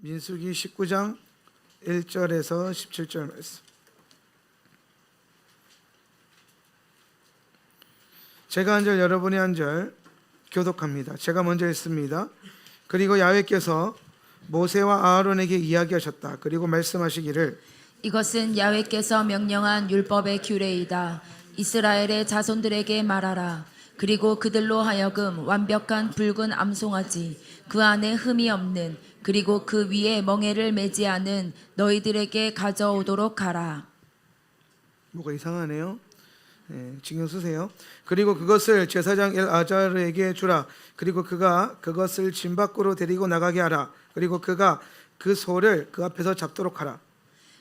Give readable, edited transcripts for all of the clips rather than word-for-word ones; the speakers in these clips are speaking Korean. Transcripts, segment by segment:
민수기 19장 1절에서 17절 말씀. 제가 한 절 여러분이 한 절 교독합니다. 제가 먼저 읽습니다. 그리고 야훼께서 모세와 아하론에게 이야기하셨다. 그리고 말씀하시기를 이것은 야훼께서 명령한 율법의 규례이다. 이스라엘의 자손들에게 말하라. 그리고 그들로 하여금 완벽한 붉은 암송아지, 그 안에 흠이 없는, 그리고 그 위에 멍에를 매지 않은 너희들에게 가져오도록 하라. 뭐가 이상하네요. 신경 쓰세요. 그리고 그것을 제사장 엘아자르에게 주라. 그리고 그가 그것을 진 밖으로 데리고 나가게 하라. 그리고 그가 그 소를 그 앞에서 잡도록 하라.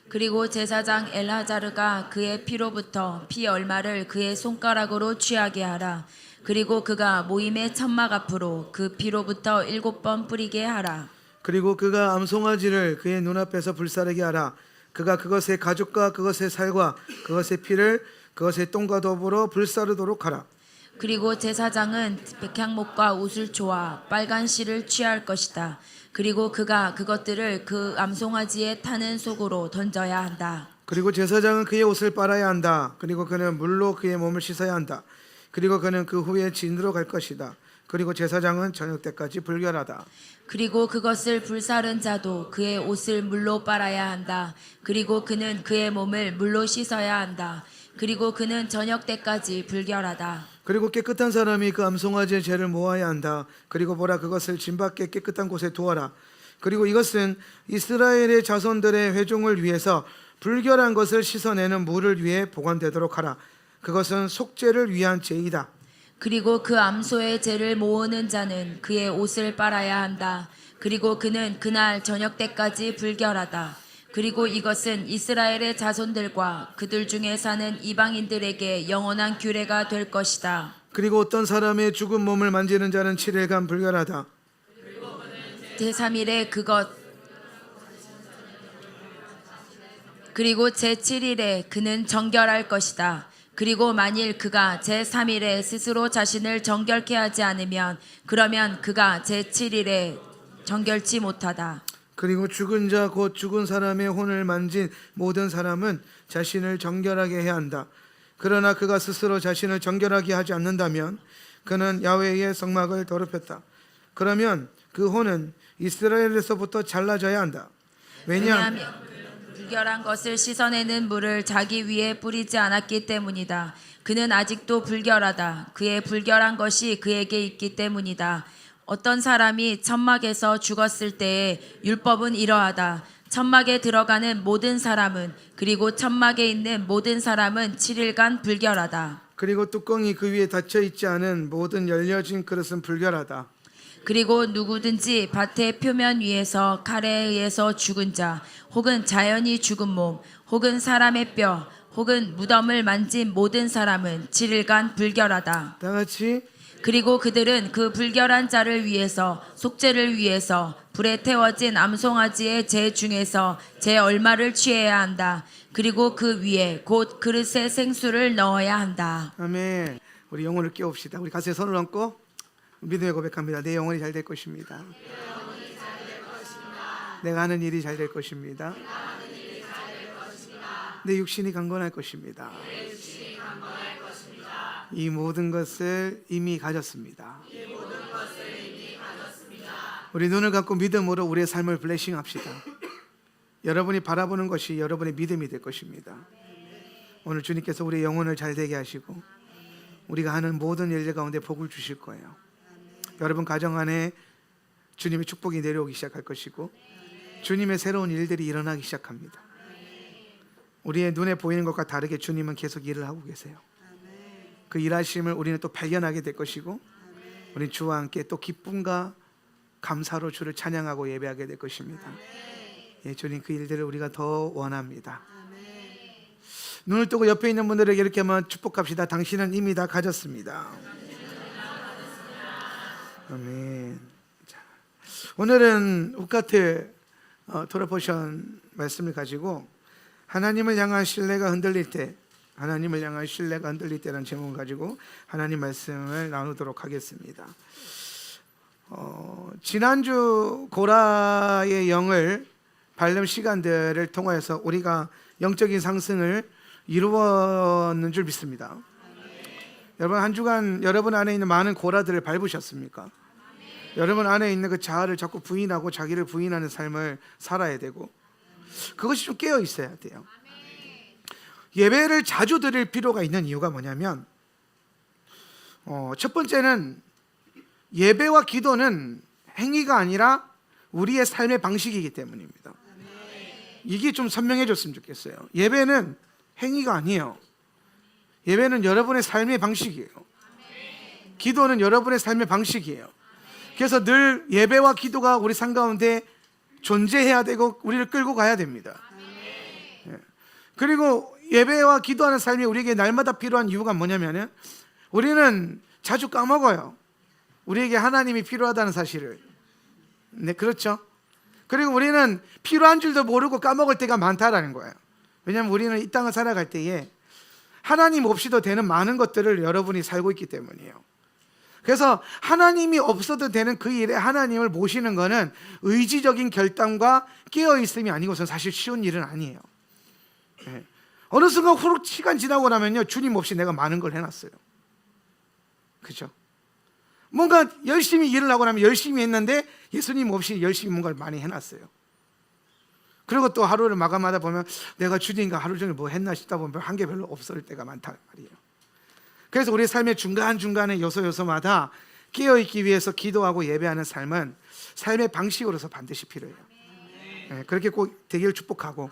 그리고 제사장 엘하자르가 그의 피로부터 피 얼마를 그의 손가락으로 취하게 하라. 그리고 그가 모임의 천막 앞으로 그 피로부터 7번 뿌리게 하라. 그리고 그가 암송아지를 그의 눈앞에서 불사르게 하라. 그가 그것의 가죽과 그것의 살과 그것의 피를 그것의 똥과 더불어 불사르도록 하라. 그리고 제사장은 백향목과 우슬초와 빨간 실을 취할 것이다. 그리고 그가 그것들을 그 암송아지에 타는 속으로 던져야 한다. 그리고 제사장은 그의 옷을 빨아야 한다. 그리고 그는 물로 그의 몸을 씻어야 한다. 그리고 그는 그 후에 진으로 갈 것이다. 그리고 제사장은 저녁 때까지 불결하다. 그리고 그것을 불사른 자도 그의 옷을 물로 빨아야 한다. 그리고 그는 그의 몸을 물로 씻어야 한다. 그리고 그는 저녁 때까지 불결하다. 그리고 깨끗한 사람이 그 암송아지의 죄를 모아야 한다. 그리고 보라, 그것을 진 밖에 깨끗한 곳에 두어라. 그리고 이것은 이스라엘의 자손들의 회중을 위해서 불결한 것을 씻어내는 물을 위해 보관되도록 하라. 그것은 속죄를 위한 죄이다. 그리고 그 암소의 죄를 모으는 자는 그의 옷을 빨아야 한다. 그리고 그는 그날 저녁 때까지 불결하다. 그리고 이것은 이스라엘의 자손들과 그들 중에 사는 이방인들에게 영원한 규례가 될 것이다. 그리고 어떤 사람의 죽은 몸을 만지는 자는 7일간 불결하다. 제3일에 그리고 제7일에 그는 정결할 것이다. 그리고 만일 그가 제3일에 스스로 자신을 정결케 하지 않으면 그러면 그가 제7일에 정결치 못하다. 그리고 죽은 자 곧 죽은 사람의 혼을 만진 모든 사람은 자신을 정결하게 해야 한다. 그러나 그가 스스로 자신을 정결하게 하지 않는다면 그는 야훼의 성막을 더럽혔다. 그러면 그 혼은 이스라엘에서부터 잘라져야 한다. 왜냐하면 불결한 것을 씻어내는 물을 자기 위에 뿌리지 않았기 때문이다. 그는 아직도 불결하다. 그의 불결한 것이 그에게 있기 때문이다. 어떤 사람이 천막에서 죽었을 때에 율법은 이러하다. 천막에 들어가는 모든 사람은 그리고 천막에 있는 모든 사람은 7일간 불결하다. 그리고 뚜껑이 그 위에 닫혀 있지 않은 모든 열려진 그릇은 불결하다. 그리고 누구든지 밭의 표면 위에서 칼에 의해서 죽은 자 혹은 자연히 죽은 몸 혹은 사람의 뼈 혹은 무덤을 만진 모든 사람은 7일간 불결하다. 다 같이 그리고 그들은 그 불결한 자를 위해서 속죄를 위해서 불에 태워진 암송아지의 제 중에서 제 얼마를 취해야 한다. 그리고 그 위에 곧 그릇에 생수를 넣어야 한다. 아멘. 우리 영혼을 깨웁시다. 우리 가슴에 손을 얹고 믿음의 고백합니다. 내 영혼이 잘 될 것입니다. 내가 하는 일이 잘 될 것입니다. 내 육신이 강건할 것입니다. 이 모든 것을 이미 가졌습니다. 우리 눈을 감고 믿음으로 우리의 삶을 블레싱합시다. 여러분이 바라보는 것이 여러분의 믿음이 될 것입니다. 오늘 주님께서 우리의 영혼을 잘 되게 하시고 우리가 하는 모든 일들 가운데 복을 주실 거예요. 여러분 가정 안에 주님의 축복이 내려오기 시작할 것이고 주님의 새로운 일들이 일어나기 시작합니다. 우리의 눈에 보이는 것과 다르게 주님은 계속 일을 하고 계세요. 그 일하심을 우리는 또 발견하게 될 것이고 우리 주와 함께 또 기쁨과 감사로 주를 찬양하고 예배하게 될 것입니다. 예, 주님 그 일들을 우리가 더 원합니다. 눈을 뜨고 옆에 있는 분들에게 이렇게 한번 축복합시다. 당신은 이미 다 가졌습니다. 아멘. 자, 오늘은 우카트 토라포션 말씀을 가지고 하나님을 향한 신뢰가 흔들릴 때, 하나님을 향한 신뢰가 흔들릴 때라는 제목을 가지고 하나님 말씀을 나누도록 하겠습니다. 지난주 고라의 영을 밟는 시간들을 통하여서 우리가 영적인 상승을 이루었는 줄 믿습니다. 여러분, 한 주간 여러분 안에 있는 많은 고라들을 밟으셨습니까? 여러분 안에 있는 그 자아를 자꾸 부인하고 자기를 부인하는 삶을 살아야 되고, 그것이 좀 깨어 있어야 돼요. 예배를 자주 드릴 필요가 있는 이유가 뭐냐면, 첫 번째는 예배와 기도는 행위가 아니라 우리의 삶의 방식이기 때문입니다. 이게 좀 선명해졌으면 좋겠어요. 예배는 행위가 아니에요. 예배는 여러분의 삶의 방식이에요. 기도는 여러분의 삶의 방식이에요. 그래서 늘 예배와 기도가 우리 삶 가운데 존재해야 되고 우리를 끌고 가야 됩니다. 그리고 예배와 기도하는 삶이 우리에게 날마다 필요한 이유가 뭐냐면은, 우리는 자주 까먹어요. 우리에게 하나님이 필요하다는 사실을. 네, 그렇죠. 그리고 우리는 필요한 줄도 모르고 까먹을 때가 많다라는 거예요. 왜냐하면 우리는 이 땅을 살아갈 때에 하나님 없이도 되는 많은 것들을 여러분이 살고 있기 때문이에요. 그래서 하나님이 없어도 되는 그 일에 하나님을 모시는 것은 의지적인 결단과 깨어있음이 아니고선 사실 쉬운 일은 아니에요. 네. 어느 순간 후룩 시간 지나고 나면요, 주님 없이 내가 많은 걸 해놨어요. 그렇죠? 뭔가 열심히 일을 하고 나면 열심히 했는데 예수님 없이 열심히 뭔가를 많이 해놨어요. 그리고 또 하루를 마감하다 보면 내가 주님과 하루 종일 뭐 했나 싶다 보면 한 게 별로 없을 때가 많단 말이에요. 그래서 우리 삶의 중간중간에 요소요소마다 깨어있기 위해서 기도하고 예배하는 삶은 삶의 방식으로서 반드시 필요해요. 네, 그렇게 꼭 되기를 축복하고,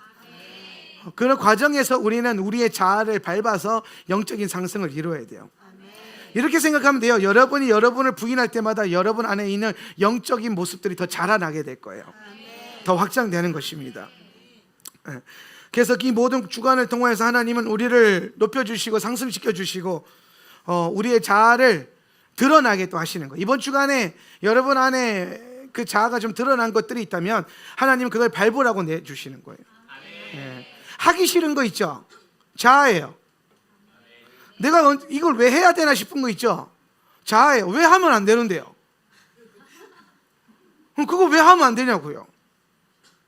그런 과정에서 우리는 우리의 자아를 밟아서 영적인 상승을 이루어야 돼요. 이렇게 생각하면 돼요. 여러분이 여러분을 부인할 때마다 여러분 안에 있는 영적인 모습들이 더 자라나게 될 거예요. 더 확장되는 것입니다. 그래서 이 모든 주간을 통해서 하나님은 우리를 높여주시고 상승시켜 주시고 우리의 자아를 드러나게 또 하시는 거예요. 이번 주간에 여러분 안에 그 자아가 좀 드러난 것들이 있다면 하나님은 그걸 밟으라고 내주시는 거예요. 하기 싫은 거 있죠? 자아예요. 내가 이걸 왜 해야 되나 싶은 거 있죠? 자아예요. 왜 하면 안 되는데요? 그럼 그거 왜 하면 안 되냐고요?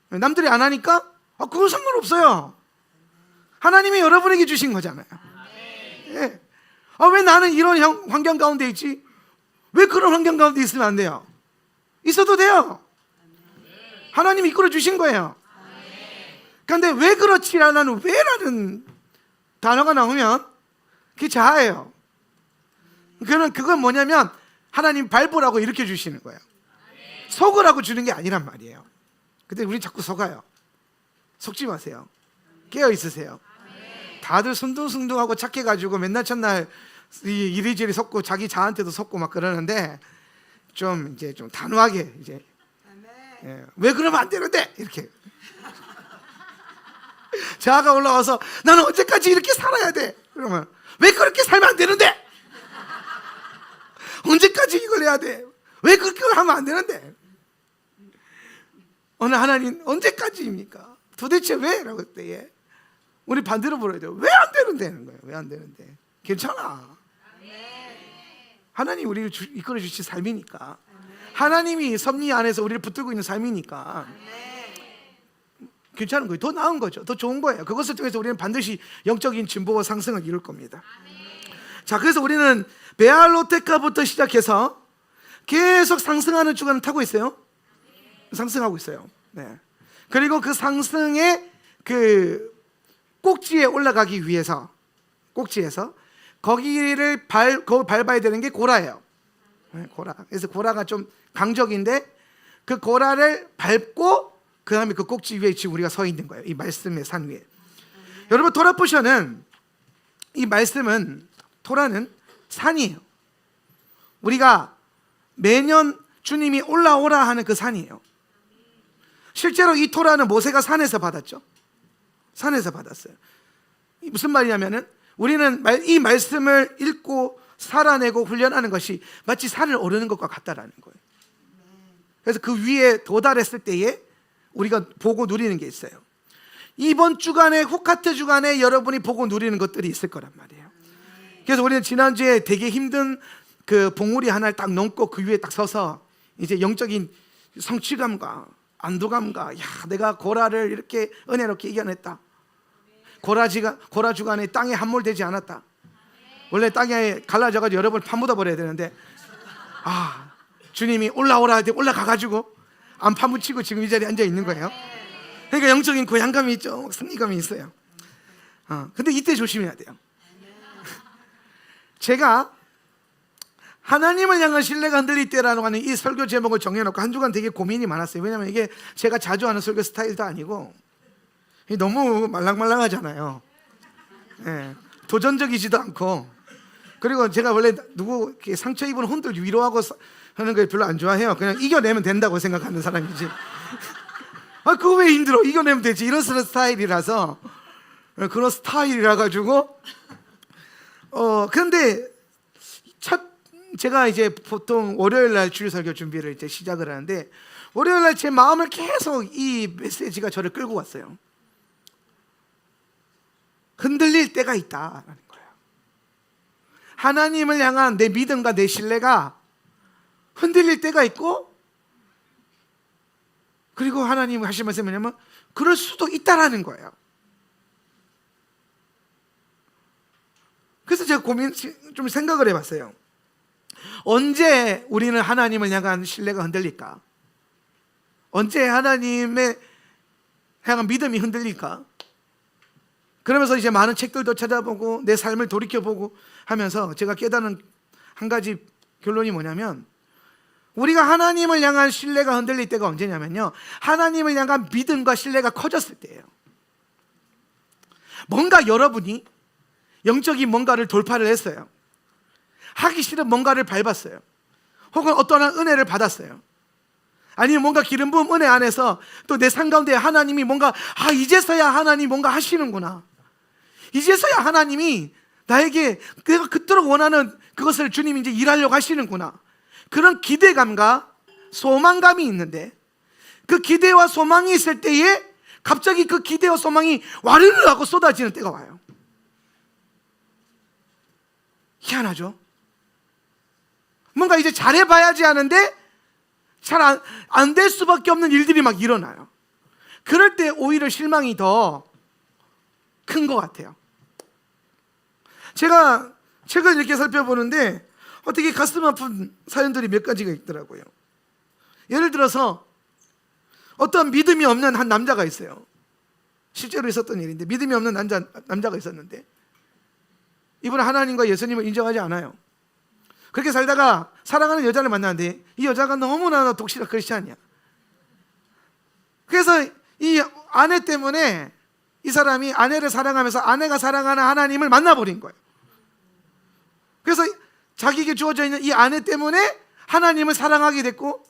남들이 안 하니까? 그건 상관없어요. 하나님이 여러분에게 주신 거잖아요. 예. 왜 나는 이런 환경 가운데 있지? 왜 그런 환경 가운데 있으면 안 돼요? 있어도 돼요. 하나님이 이끌어 주신 거예요. 그런데 왜 그렇지라는 왜라는 단어가 나오면 그게 자아예요. 그건 뭐냐면 하나님 밟으라고 일으켜 주시는 거예요. 속으라고 주는 게 아니란 말이에요. 근데 우리 자꾸 속아요. 속지 마세요. 깨어 있으세요. 다들 순둥순둥하고 착해가지고 맨날 첫날 이리저리 속고 자기 자한테도 속고 막 그러는데 좀 이제 좀 단호하게 이제 왜 그러면 안 되는데 이렇게 자아가 올라와서 나는 언제까지 이렇게 살아야 돼? 그러면 왜 그렇게 살면 안 되는데? 언제까지 이걸 해야 돼? 왜 그렇게 하면 안 되는데? 오늘 하나님 언제까지입니까? 도대체 왜? 라고 할 때에 우리 반대로 물어야 돼요. 왜 안 되는데는 거예요. 왜 안 되는데? 괜찮아. 하나님 우리를 이끌어 주신 삶이니까, 하나님이 섭리 안에서 우리를 붙들고 있는 삶이니까 괜찮은 거예요. 더 나은 거죠. 더 좋은 거예요. 그것을 통해서 우리는 반드시 영적인 진보와 상승을 이룰 겁니다. 자, 그래서 우리는 베알로테카부터 시작해서 계속 상승하는 주간을 타고 있어요. 상승하고 있어요. 네. 그리고 그 상승의 그 꼭지에 올라가기 위해서 꼭지에서 거기를 밟아야 되는 게 고라예요. 네, 고라. 그래서 고라가 좀 강적인데 그 고라를 밟고 그 다음에 그 꼭지 위에 지금 우리가 서 있는 거예요. 이 말씀의 산 위에. 여러분, 토라 보셔는 이 말씀은, 토라는 산이에요. 우리가 매년 주님이 올라오라 하는 그 산이에요. 실제로 이 토라는 모세가 산에서 받았죠. 산에서 받았어요. 무슨 말이냐면은 우리는 이 말씀을 읽고 살아내고 훈련하는 것이 마치 산을 오르는 것과 같다라는 거예요. 그래서 그 위에 도달했을 때에 우리가 보고 누리는 게 있어요. 이번 주간에, 후카트 주간에 여러분이 보고 누리는 것들이 있을 거란 말이에요. 그래서 우리는 지난주에 되게 힘든 그 봉우리 하나를 딱 넘고 그 위에 딱 서서 이제 영적인 성취감과 안도감과, 야, 내가 고라를 이렇게 은혜롭게 이겨냈다. 고라 주간에 땅에 함몰되지 않았다. 원래 땅에 갈라져가지고 여러분 파묻어 버려야 되는데, 주님이 올라오라 할 때 올라가가지고 안 파묻히고 지금 이 자리에 앉아 있는 거예요. 그러니까 영적인 고향감이 있죠. 승리감이 있어요. 근데 이때 조심해야 돼요. 제가 하나님을 향한 신뢰가 흔들릴 때라고 하는 이 설교 제목을 정해놓고 한 주간 되게 고민이 많았어요. 왜냐하면 이게 제가 자주 하는 설교 스타일도 아니고 너무 말랑말랑하잖아요. 예, 도전적이지도 않고, 그리고 제가 원래 누구 상처 입은 혼들 위로하고 하는 걸 별로 안 좋아해요. 그냥 이겨내면 된다고 생각하는 사람이지. 그거 왜 힘들어? 이겨내면 되지. 이런 스타일이라서, 그런 스타일이라 가지고 근데 제가 이제 보통 월요일 날 주일 설교 준비를 이제 시작을 하는데, 월요일 날 제 마음을 계속 이 메시지가 저를 끌고 왔어요. 흔들릴 때가 있다라는 거예요. 하나님을 향한 내 믿음과 내 신뢰가 흔들릴 때가 있고, 그리고 하나님 하신 말씀이 뭐냐면 그럴 수도 있다라는 거예요. 그래서 제가 좀 생각을 해봤어요. 언제 우리는 하나님을 향한 신뢰가 흔들릴까? 언제 하나님의 향한 믿음이 흔들릴까? 그러면서 이제 많은 책들도 찾아보고 내 삶을 돌이켜보고 하면서 제가 깨닫는 한 가지 결론이 뭐냐면, 우리가 하나님을 향한 신뢰가 흔들릴 때가 언제냐면요, 하나님을 향한 믿음과 신뢰가 커졌을 때예요. 뭔가 여러분이 영적인 뭔가를 돌파를 했어요. 하기 싫은 뭔가를 밟았어요. 혹은 어떠한 은혜를 받았어요. 아니면 뭔가 기름 부음 은혜 안에서 또 내 삶 가운데 하나님이 뭔가 이제서야 하나님이 뭔가 하시는구나, 이제서야 하나님이 나에게 내가 그토록 원하는 그것을 주님이 이제 일하려고 하시는구나, 그런 기대감과 소망감이 있는데, 그 기대와 소망이 있을 때에 갑자기 그 기대와 소망이 와르르 하고 쏟아지는 때가 와요. 희한하죠? 뭔가 이제 잘해봐야지 하는데 잘 안 될 수밖에 없는 일들이 막 일어나요. 그럴 때 오히려 실망이 더 큰 것 같아요. 제가 책을 이렇게 살펴보는데 어떻게 가슴 아픈 사연들이 몇 가지가 있더라고요. 예를 들어서 어떤 믿음이 없는 한 남자가 있어요. 실제로 있었던 일인데, 믿음이 없는 남자가 있었는데, 이분은 하나님과 예수님을 인정하지 않아요. 그렇게 살다가 사랑하는 여자를 만나는데 이 여자가 너무나 독실한 크리스찬이야. 그래서 이 아내 때문에 이 사람이 아내를 사랑하면서 아내가 사랑하는 하나님을 만나버린 거예요. 그래서 자기에게 주어져 있는 이 아내 때문에 하나님을 사랑하게 됐고,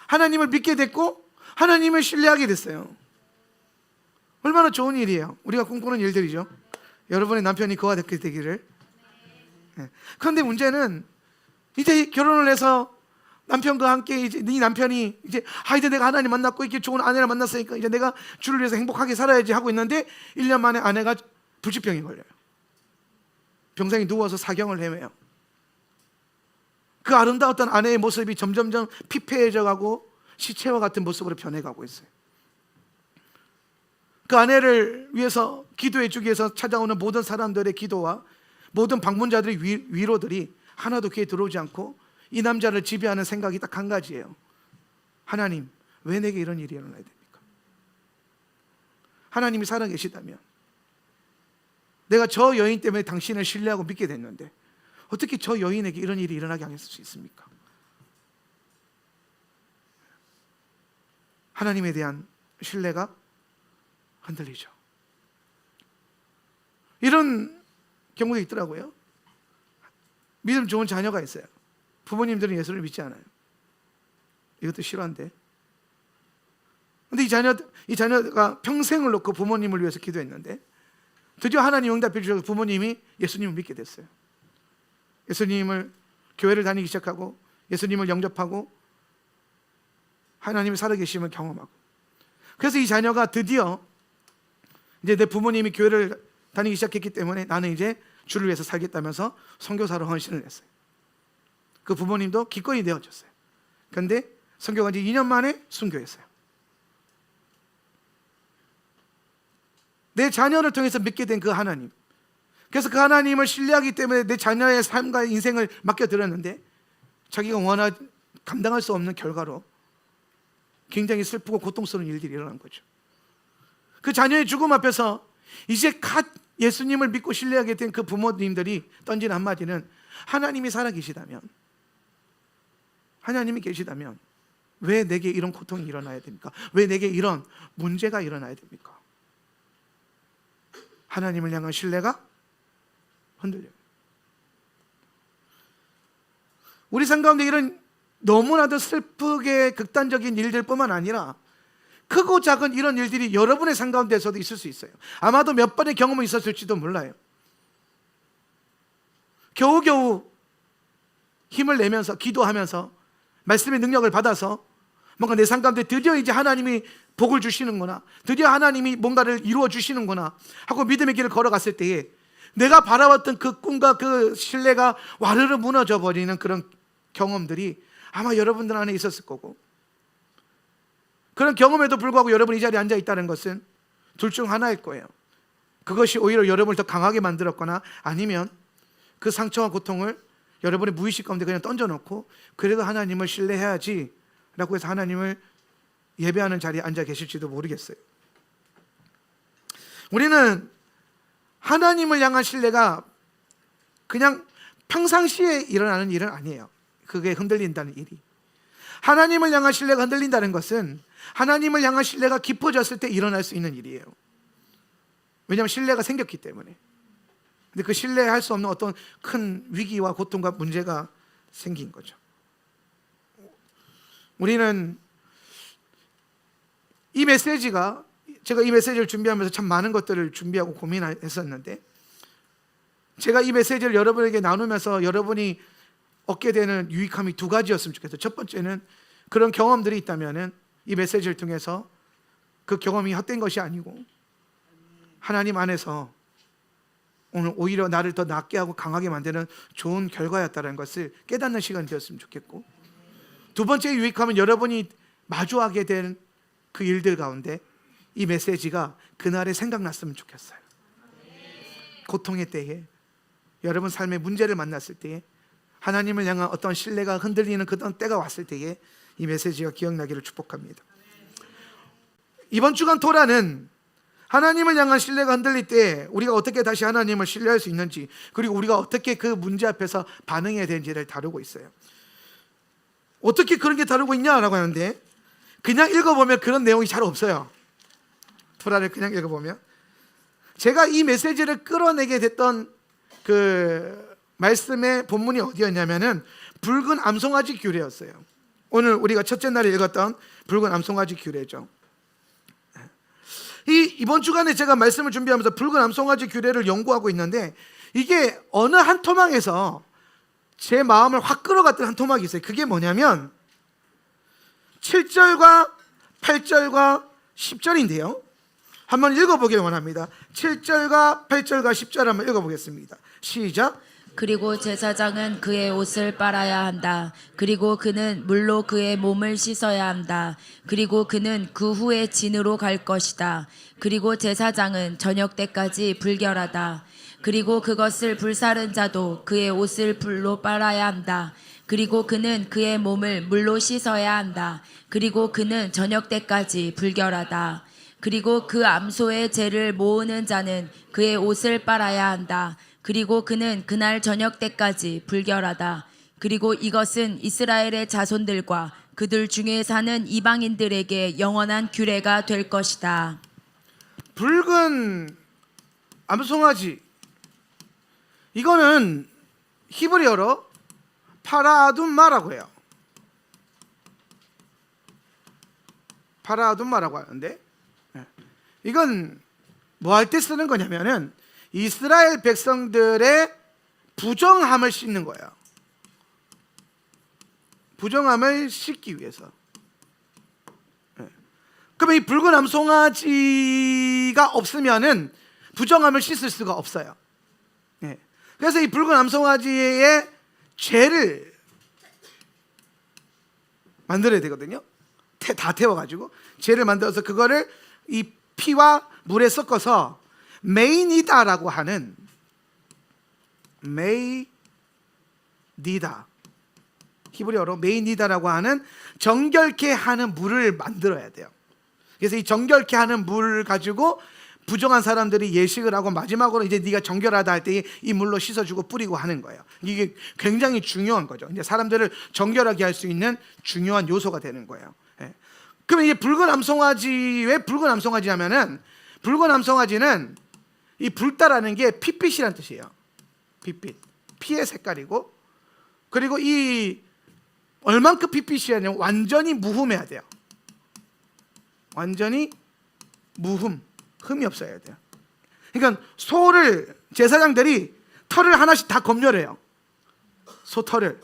하나님을 믿게 됐고, 하나님을 신뢰하게 됐어요. 얼마나 좋은 일이에요. 우리가 꿈꾸는 일들이죠. 여러분의 남편이 그와 되기를. 그런데 문제는 이제 결혼을 해서 남편과 함께 이제 네 남편이 이제 내가 하나님 만났고 이렇게 좋은 아내를 만났으니까 이제 내가 주를 위해서 행복하게 살아야지 하고 있는데, 1년 만에 아내가 불치병이 걸려요. 병상에 누워서 사경을 헤매요. 그 아름다웠던 아내의 모습이 점점점 피폐해져 가고 시체와 같은 모습으로 변해가고 있어요. 그 아내를 위해서 기도해 주기 위해서 찾아오는 모든 사람들의 기도와 모든 방문자들의 위로들이 하나도 귀에 들어오지 않고, 이 남자를 지배하는 생각이 딱 한 가지예요. 하나님, 왜 내게 이런 일이 일어나야 됩니까? 하나님이 살아계시다면 내가 저 여인 때문에 당신을 신뢰하고 믿게 됐는데 어떻게 저 여인에게 이런 일이 일어나게 하실 수 있습니까? 하나님에 대한 신뢰가 흔들리죠. 이런 경우도 있더라고요. 믿음 좋은 자녀가 있어요. 부모님들은 예수를 믿지 않아요. 이것도 실화인데. 근데 이 자녀가 평생을 놓고 부모님을 위해서 기도했는데 드디어 하나님 응답해 주셔서 부모님이 예수님을 믿게 됐어요. 예수님을 교회를 다니기 시작하고 예수님을 영접하고 하나님의 살아계심을 경험하고, 그래서 이 자녀가 드디어 이제 내 부모님이 교회를 다니기 시작했기 때문에 나는 이제 주를 위해서 살겠다면서 선교사로 헌신을 했어요. 그 부모님도 기꺼이 내어줬어요. 그런데 선교가 지 2년 만에 순교했어요. 내 자녀를 통해서 믿게 된 그 하나님, 그래서 그 하나님을 신뢰하기 때문에 내 자녀의 삶과 인생을 맡겨드렸는데 자기가 감당할 수 없는 결과로 굉장히 슬프고 고통스러운 일들이 일어난 거죠. 그 자녀의 죽음 앞에서 이제 갓 예수님을 믿고 신뢰하게 된 그 부모님들이 던진 한마디는, 하나님이 살아계시다면, 하나님이 계시다면 왜 내게 이런 고통이 일어나야 됩니까? 왜 내게 이런 문제가 일어나야 됩니까? 하나님을 향한 신뢰가 흔들려요. 우리 삶 가운데 이런 너무나도 슬프게 극단적인 일들 뿐만 아니라 크고 작은 이런 일들이 여러분의 삶 가운데서도 있을 수 있어요. 아마도 몇 번의 경험이 있었을지도 몰라요. 겨우겨우 힘을 내면서 기도하면서 말씀의 능력을 받아서 뭔가 내 삶 가운데 드디어 이제 하나님이 복을 주시는구나, 드디어 하나님이 뭔가를 이루어 주시는구나 하고 믿음의 길을 걸어갔을 때에 내가 바라봤던 그 꿈과 그 신뢰가 와르르 무너져 버리는 그런 경험들이 아마 여러분들 안에 있었을 거고, 그런 경험에도 불구하고 여러분이 이 자리에 앉아 있다는 것은 둘 중 하나일 거예요. 그것이 오히려 여러분을 더 강하게 만들었거나, 아니면 그 상처와 고통을 여러분의 무의식 가운데 그냥 던져놓고 그래도 하나님을 신뢰해야지 라고 해서 하나님을 예배하는 자리에 앉아 계실지도 모르겠어요. 우리는 하나님을 향한 신뢰가 그냥 평상시에 일어나는 일은 아니에요. 그게 흔들린다는 일이. 하나님을 향한 신뢰가 흔들린다는 것은 하나님을 향한 신뢰가 깊어졌을 때 일어날 수 있는 일이에요. 왜냐하면 신뢰가 생겼기 때문에. 근데 그 신뢰할 수 없는 어떤 큰 위기와 고통과 문제가 생긴 거죠. 우리는 이 메시지가, 제가 이 메시지를 준비하면서 참 많은 것들을 준비하고 고민했었는데, 제가 이 메시지를 여러분에게 나누면서 여러분이 얻게 되는 유익함이 두 가지였으면 좋겠어요. 첫 번째는 그런 경험들이 있다면 이 메시지를 통해서 그 경험이 헛된 것이 아니고 하나님 안에서 오늘 오히려 나를 더 낫게 하고 강하게 만드는 좋은 결과였다는 것을 깨닫는 시간이 되었으면 좋겠고, 두 번째 유익함은 여러분이 마주하게 된 그 일들 가운데 이 메시지가 그날에 생각났으면 좋겠어요. 고통의 때에, 여러분 삶의 문제를 만났을 때에, 하나님을 향한 어떤 신뢰가 흔들리는 그런 때가 왔을 때에 이 메시지가 기억나기를 축복합니다. 이번 주간 토라는 하나님을 향한 신뢰가 흔들릴 때 우리가 어떻게 다시 하나님을 신뢰할 수 있는지, 그리고 우리가 어떻게 그 문제 앞에서 반응해야 되는지를 다루고 있어요. 어떻게 그런 게 다루고 있냐라고 하는데, 그냥 읽어보면 그런 내용이 잘 없어요. 토라를 그냥 읽어보면. 제가 이 메시지를 끌어내게 됐던 그 말씀의 본문이 어디였냐면은 붉은 암송아지 규례였어요. 오늘 우리가 첫째 날에 읽었던 붉은 암송아지 규례죠. 이번 주간에 제가 말씀을 준비하면서 붉은 암송아지 규례를 연구하고 있는데, 이게 어느 한 토막에서 제 마음을 확 끌어갔던 한 토막이 있어요. 그게 뭐냐면 7절과 8절과 10절인데요. 한번 읽어보길 원합니다. 7절과 8절과 10절 한번 읽어보겠습니다. 시작. 그리고 제사장은 그의 옷을 빨아야 한다. 그리고 그는 물로 그의 몸을 씻어야 한다. 그리고 그는 그 후에 진으로 갈 것이다. 그리고 제사장은 저녁 때까지 불결하다. 그리고 그것을 불사른 자도 그의 옷을 불로 빨아야 한다. 그리고 그는 그의 몸을 물로 씻어야 한다. 그리고 그는 저녁 때까지 불결하다. 그리고 그 암소의 죄를 모으는 자는 그의 옷을 빨아야 한다. 그리고 그는 그날 저녁 때까지 불결하다. 그리고 이것은 이스라엘의 자손들과 그들 중에 사는 이방인들에게 영원한 규례가 될 것이다. 붉은 암송아지, 이거는 히브리어로 파라둠마라고 해요. 파라둠마라고 하는데, 이건 뭐 할 때 쓰는 거냐면은 이스라엘 백성들의 부정함을 씻는 거예요. 부정함을 씻기 위해서. 그러면 이 붉은 암송아지가 없으면은 부정함을 씻을 수가 없어요. 그래서 이 붉은 암송아지의 죄를 만들어야 되거든요. 다 태워가지고 젤을 만들어서 그거를 이 피와 물에 섞어서 메이니다라고 하는 히브리어로 메이니다라고 하는 정결케 하는 물을 만들어야 돼요. 그래서 이 정결케 하는 물을 가지고 부정한 사람들이 예식을 하고 마지막으로 이제 네가 정결하다 할 때 이 물로 씻어주고 뿌리고 하는 거예요. 이게 굉장히 중요한 거죠. 이제 사람들을 정결하게 할 수 있는 중요한 요소가 되는 거예요. 예. 그러면 이제 붉은 암송아지, 왜 붉은 암송아지 하면은, 붉은 암송아지는 이 붉다라는 게 핏빛이란 뜻이에요. 핏빛, 피의 색깔이고, 그리고 이 얼만큼 핏빛이냐면 완전히 무흠해야 돼요. 완전히 흠이 없어야 돼요. 그러니까 소를 제사장들이 털을 하나씩 다 검열해요. 소 털을.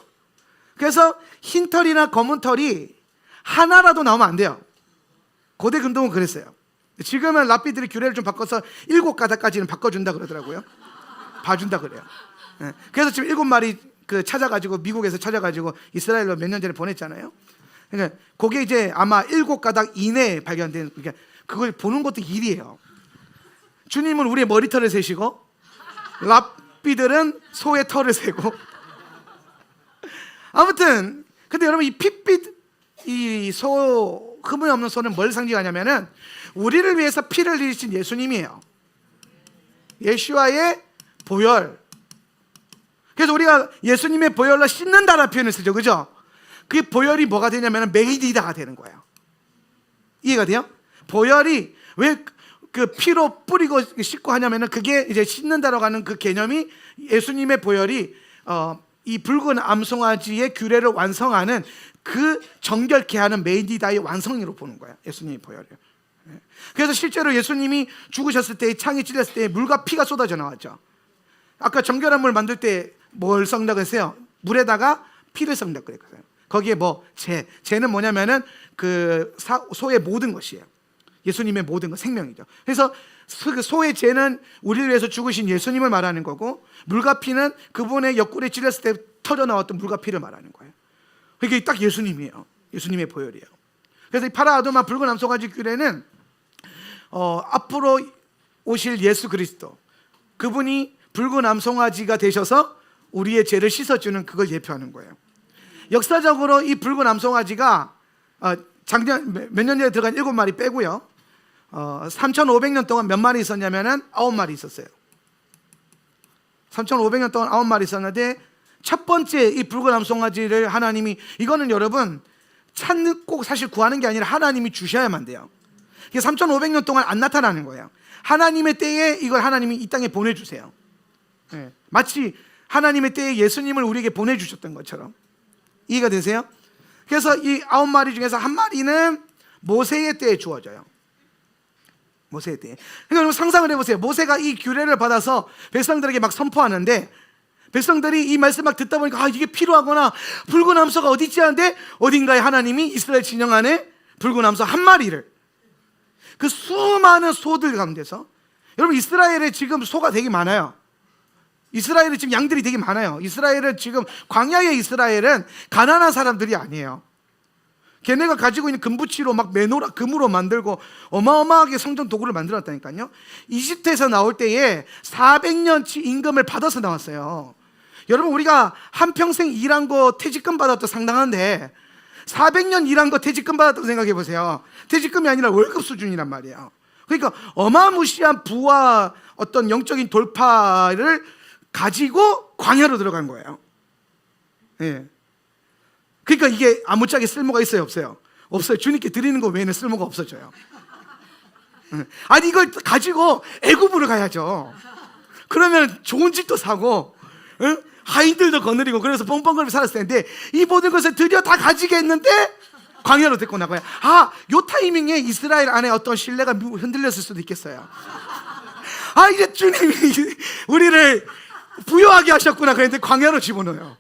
그래서 흰 털이나 검은 털이 하나라도 나오면 안 돼요. 고대 근동은 그랬어요. 지금은 랍비들이 규례를 좀 바꿔서 7가닥까지는 바꿔준다 그러더라고요. 봐준다 그래요. 예. 그래서 지금 7마리 찾아가지고 미국에서 찾아가지고 이스라엘로 몇 년 전에 보냈잖아요. 그러니까 그게 이제 아마 7가닥 이내에 발견된, 그러니까 그걸 보는 것도 일이에요. 주님은 우리의 머리털을 세시고 랍비들은 소의 털을 세고. 아무튼 근데 여러분 이 핏빛, 이 소, 흠이 없는 소는 뭘 상징하냐면은 우리를 위해서 피를 흘리신 예수님이에요. 예수와의 보혈. 그래서 우리가 예수님의 보혈로 씻는다라는 표현을 쓰죠, 그죠? 그 보혈이 뭐가 되냐면 메이디다가 되는 거예요. 이해가 돼요? 보혈이 왜 그 피로 뿌리고 씻고 하냐면은 그게 이제 씻는다라고 하는 그 개념이, 예수님의 보혈이 이 붉은 암송아지의 규례를 완성하는 그 정결케 하는 메이디다의 완성으로 보는 거예요. 예수님의 보혈이요. 그래서 실제로 예수님이 죽으셨을 때, 창이 찔렸을 때 물과 피가 쏟아져 나왔죠. 아까 정결한 물 만들 때 뭘 섞는다고 했어요? 물에다가 피를 섞는다고 그랬거든요. 거기에 제는 뭐냐면은 그 소의 모든 것이에요. 예수님의 모든 것, 생명이죠. 그래서 그 소의 제는 우리를 위해서 죽으신 예수님을 말하는 거고, 물과 피는 그분의 옆구리에 찔렸을 때 터져 나왔던 물과 피를 말하는 거예요. 이게 딱 예수님이에요. 예수님의 보혈이에요. 그래서 이 파라아도마 붉은 암송아지 규례는 앞으로 오실 예수 그리스도, 그분이 붉은 암송아지가 되셔서 우리의 죄를 씻어주는 그걸 예표하는 거예요. 역사적으로 이 붉은 암송아지가 작년 몇 년 전에 들어간 7마리 빼고요, 3,500년 동안 몇 마리 있었냐면은 9마리 있었어요. 3,500년 동안 9마리 있었는데, 첫 번째 이 붉은 암송아지를 하나님이, 이거는 여러분 찾고 사실 구하는 게 아니라 하나님이 주셔야만 돼요. 이게 3,500년 동안 안 나타나는 거예요. 하나님의 때에 이걸 하나님이 이 땅에 보내주세요. 네. 마치 하나님의 때에 예수님을 우리에게 보내주셨던 것처럼. 이해가 되세요? 그래서 이 9마리 중에서 한 마리는 모세의 때에 주어져요. 모세의 때에. 그러니까 여러분 상상을 해보세요. 모세가 이 규례를 받아서 백성들에게 막 선포하는데, 백성들이 이 말씀 막 듣다 보니까 이게 필요하구나, 붉은 암소가 어디 있지 하는데, 어딘가에 하나님이 이스라엘 진영 안에 붉은 암소 한 마리를, 그 수많은 소들 가운데서, 여러분 이스라엘에 지금 소가 되게 많아요. 이스라엘에 지금 양들이 되게 많아요. 이스라엘은 지금, 광야의 이스라엘은 가난한 사람들이 아니에요. 걔네가 가지고 있는 금붙이로 막 메노라 금으로 만들고 어마어마하게 성전 도구를 만들었다니까요. 이집트에서 나올 때에 400년치 임금을 받아서 나왔어요. 여러분 우리가 한평생 일한 거 퇴직금 받았도 상당한데 400년 일한 거 퇴직금 받았다고 생각해 보세요. 퇴직금이 아니라 월급 수준이란 말이에요. 그러니까 어마무시한 부와 어떤 영적인 돌파를 가지고 광야로 들어간 거예요. 예. 그러니까 이게 아무짝에 쓸모가 있어요, 없어요? 없어요. 주님께 드리는 거 외에는 쓸모가 없어져요. 아니 이걸 가지고 애굽으로 가야죠. 그러면 좋은 집도 사고, 하인들도 거느리고, 그래서 뻥뻥거리며 살았을 텐데, 이 모든 것을 드디어 다 가지겠는데 광야로 데리고 나가요. 요 타이밍에 이스라엘 안에 어떤 신뢰가 흔들렸을 수도 있겠어요. 이제 주님이 우리를 부유하게 하셨구나 그랬는데 광야로 집어넣어요.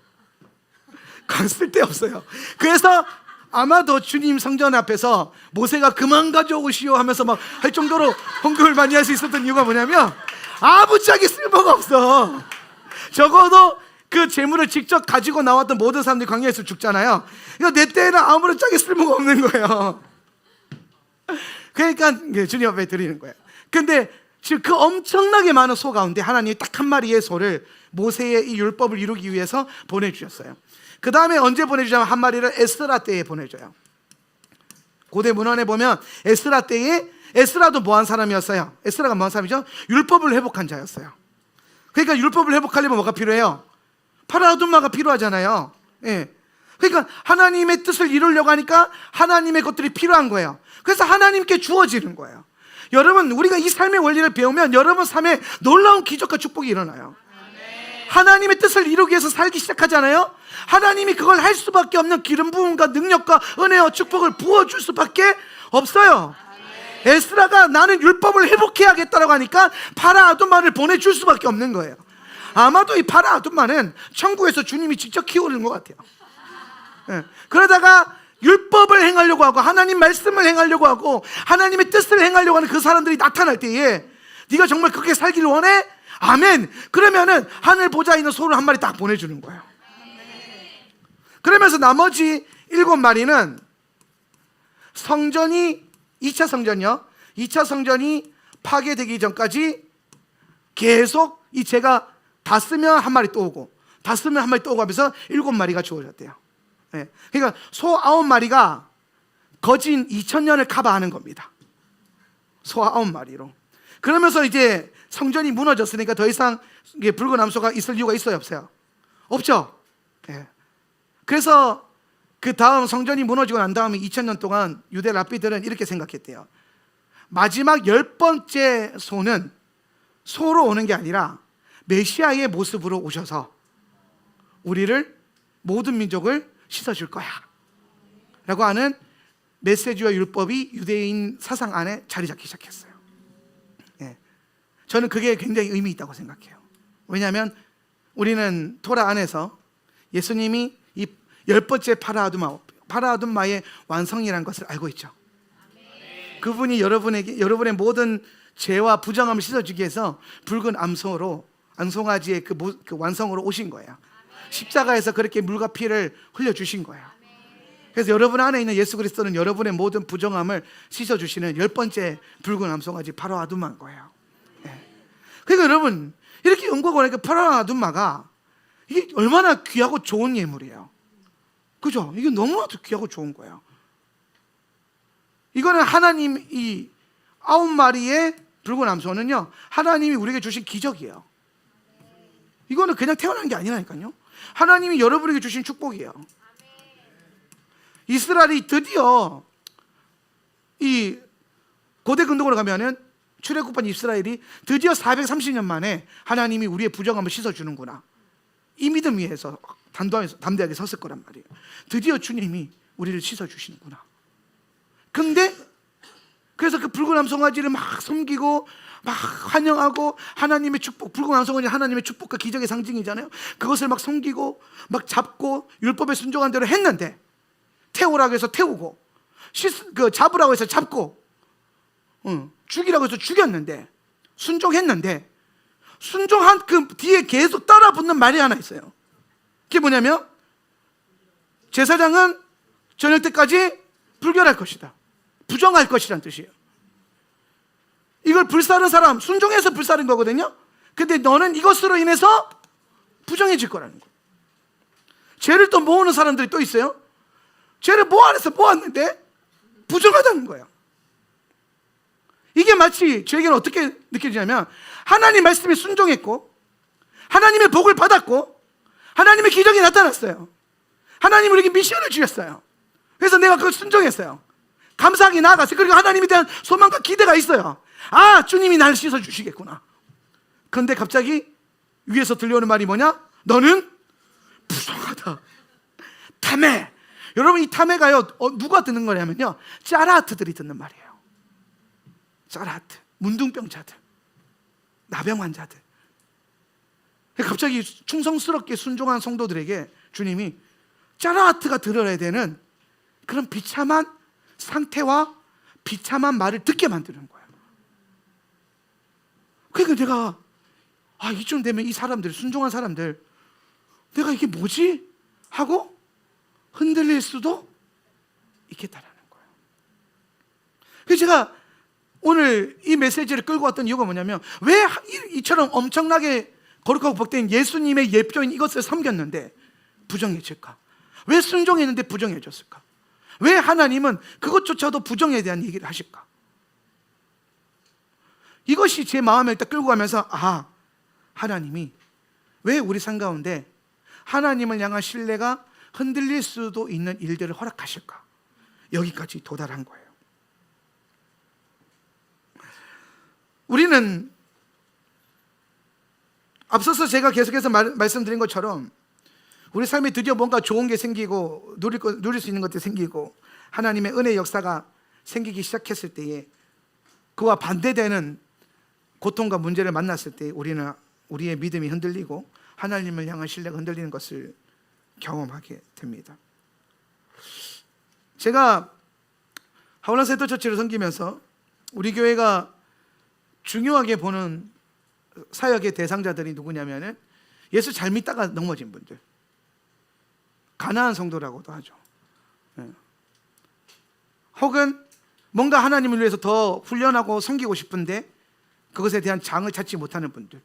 쓸데없어요. 그래서 아마도 주님 성전 앞에서 모세가 그만 가져오시오 하면서 막 할 정도로 헌금을 많이 할 수 있었던 이유가 뭐냐면, 아무짝에 쓸모가 없어. 적어도 그 재물을 직접 가지고 나왔던 모든 사람들이 광야에서 죽잖아요. 그러니까 내 때에는 아무런 짝에 쓸모가 없는 거예요. 그러니까 주님 앞에 드리는 거예요. 근데 지금 그 엄청나게 많은 소 가운데 하나님이 딱 한 마리의 소를 모세의 이 율법을 이루기 위해서 보내주셨어요. 그 다음에 언제 보내주냐면 한 마리를 에스라 때에 보내줘요. 고대 문헌에 보면 에스라 때에, 에스라도 뭐한 사람이었어요? 에스라가 뭐한 사람이죠? 율법을 회복한 자였어요. 그러니까 율법을 회복하려면 뭐가 필요해요? 파라두마가 필요하잖아요. 예. 그러니까 하나님의 뜻을 이루려고 하니까 하나님의 것들이 필요한 거예요. 그래서 하나님께 주어지는 거예요. 여러분, 우리가 이 삶의 원리를 배우면 여러분 삶에 놀라운 기적과 축복이 일어나요. 하나님의 뜻을 이루기 위해서 살기 시작하잖아요. 하나님이 그걸 할 수밖에 없는 기름 부음과 능력과 은혜와 축복을 부어줄 수밖에 없어요. 에스라가 나는 율법을 회복해야겠다라고 하니까 파라아둠마를 보내줄 수밖에 없는 거예요. 아마도 이 파라아둠마는 천국에서 주님이 직접 키우는 것 같아요. 예. 그러다가 율법을 행하려고 하고 하나님 말씀을 행하려고 하고 하나님의 뜻을 행하려고 하는 그 사람들이 나타날 때에 네가 정말 그렇게 살기를 원해? 아멘. 그러면은 하늘 보좌에 있는 소를 한 마리 딱 보내주는 거예요. 그러면서 나머지 7마리는 성전이 2차 성전이요. 2차 성전이 파괴되기 전까지 계속 이 제가 다 쓰면 한 마리 또 오고 다 쓰면 한 마리 또 오고 하면서 7마리가 주어졌대요. 네. 그러니까 소 9마리가 거진 2000년을 커버하는 겁니다. 소 9마리로. 그러면서 이제 성전이 무너졌으니까 더 이상 붉은 암소가 있을 이유가 있어요, 없어요? 없죠. 네. 그래서 그 다음 성전이 무너지고 난 다음에 2000년 동안 유대 랍비들은 이렇게 생각했대요. 마지막 10번째 소는 소로 오는 게 아니라 메시아의 모습으로 오셔서 우리를, 모든 민족을 씻어줄 거야 라고 하는 메시지와 율법이 유대인 사상 안에 자리 잡기 시작했어요. 예. 저는 그게 굉장히 의미 있다고 생각해요. 왜냐하면 우리는 토라 안에서 예수님이 이 10번째 파라아둠마의 완성이라는 것을 알고 있죠. 그분이 여러분의 모든 죄와 부정함을 씻어주기 위해서 붉은 암소로, 암송아지의 그 완성으로 오신 거예요. 십자가에서 그렇게 물과 피를 흘려주신 거예요. 그래서 여러분 안에 있는 예수 그리스도는 여러분의 모든 부정함을 씻어주시는 10번째 붉은 암송아지 파라아둠마인 거예요. 네. 그러니까 여러분, 이렇게 연구하고 나니까 파라아둠마가 이게 얼마나 귀하고 좋은 예물이에요. 그죠? 이게 너무나도 귀하고 좋은 거예요. 이거는 하나님, 이 9마리의 붉은 암소는요, 하나님이 우리에게 주신 기적이에요. 이거는 그냥 태어난 게 아니라니까요. 하나님이 여러분에게 주신 축복이에요. 이스라엘이 드디어 이 고대 근동으로 가면은 출애굽한 이스라엘이 드디어 430년 만에 하나님이 우리의 부정함을 씻어주는구나, 이 믿음 위에서 담대하게 섰을 거란 말이에요. 드디어 주님이 우리를 씻어주시는구나. 근데 그래서 그 붉은 암송아지를 막 섬기고 막 환영하고, 하나님의 축복, 붉은 암송아지 하나님의 축복과 기적의 상징이잖아요. 그것을 막 섬기고 막 잡고 율법에 순종한 대로 했는데, 태우라고 해서 태우고, 잡으라고 해서 잡고, 죽이라고 해서 죽였는데, 순종했는데, 순종한 그 뒤에 계속 따라 붙는 말이 하나 있어요. 그게 뭐냐면, 제사장은 저녁 때까지 불결할 것이다, 부정할 것이란 뜻이에요. 이걸 불사른 사람, 순종해서 불사른 거거든요. 근데 너는 이것으로 인해서 부정해질 거라는 거예요. 죄를 또 모으는 사람들이 또 있어요. 죄를 모았는데 부정하다는 거예요. 이게 마치 저에게는 어떻게 느껴지냐면, 하나님 말씀에 순종했고 하나님의 복을 받았고 하나님의 기적이 나타났어요. 하나님 우리에게 미션을 주셨어요. 그래서 내가 그걸 순종했어요. 감사하게 나아갔어요. 그리고 하나님에 대한 소망과 기대가 있어요. 아, 주님이 나를 씻어주시겠구나. 그런데 갑자기 위에서 들려오는 말이 뭐냐? 너는 부정하다, 탐해. 여러분, 이 탐해가요, 누가 듣는 거냐면요, 짜라하트들이 듣는 말이에요. 짜라하트, 문둥병자들, 나병 환자들. 갑자기 충성스럽게 순종한 성도들에게 주님이 짜라하트가 들어야 되는 그런 비참한 상태와 비참한 말을 듣게 만드는 거예요. 그러니까 내가, 이쯤 되면 이 사람들, 순종한 사람들, 내가 이게 뭐지? 하고 흔들릴 수도 있겠다라는 거예요. 그래서 제가 오늘 이 메시지를 끌고 왔던 이유가 뭐냐면, 왜 이처럼 엄청나게 거룩하고 복된 예수님의 예표인 이것을 섬겼는데 부정해질까? 왜 순종했는데 부정해졌을까? 왜 하나님은 그것조차도 부정에 대한 얘기를 하실까? 이것이 제 마음을 일단 끌고 가면서, 하나님이 왜 우리 삶 가운데 하나님을 향한 신뢰가 흔들릴 수도 있는 일들을 허락하실까? 여기까지 도달한 거예요. 우리는 앞서서 제가 계속해서 말씀드린 것처럼 우리 삶에 드디어 뭔가 좋은 게 생기고 누릴 수 있는 것들이 생기고 하나님의 은혜의 역사가 생기기 시작했을 때에 그와 반대되는 고통과 문제를 만났을 때 우리는 우리의 믿음이 흔들리고 하나님을 향한 신뢰가 흔들리는 것을 경험하게 됩니다. 제가 하울란 세터처치를 섬기면서 우리 교회가 중요하게 보는 사역의 대상자들이 누구냐면은 예수 잘 믿다가 넘어진 분들, 가나안 성도라고도 하죠. 혹은 뭔가 하나님을 위해서 더 훈련하고 섬기고 싶은데 그것에 대한 장을 찾지 못하는 분들,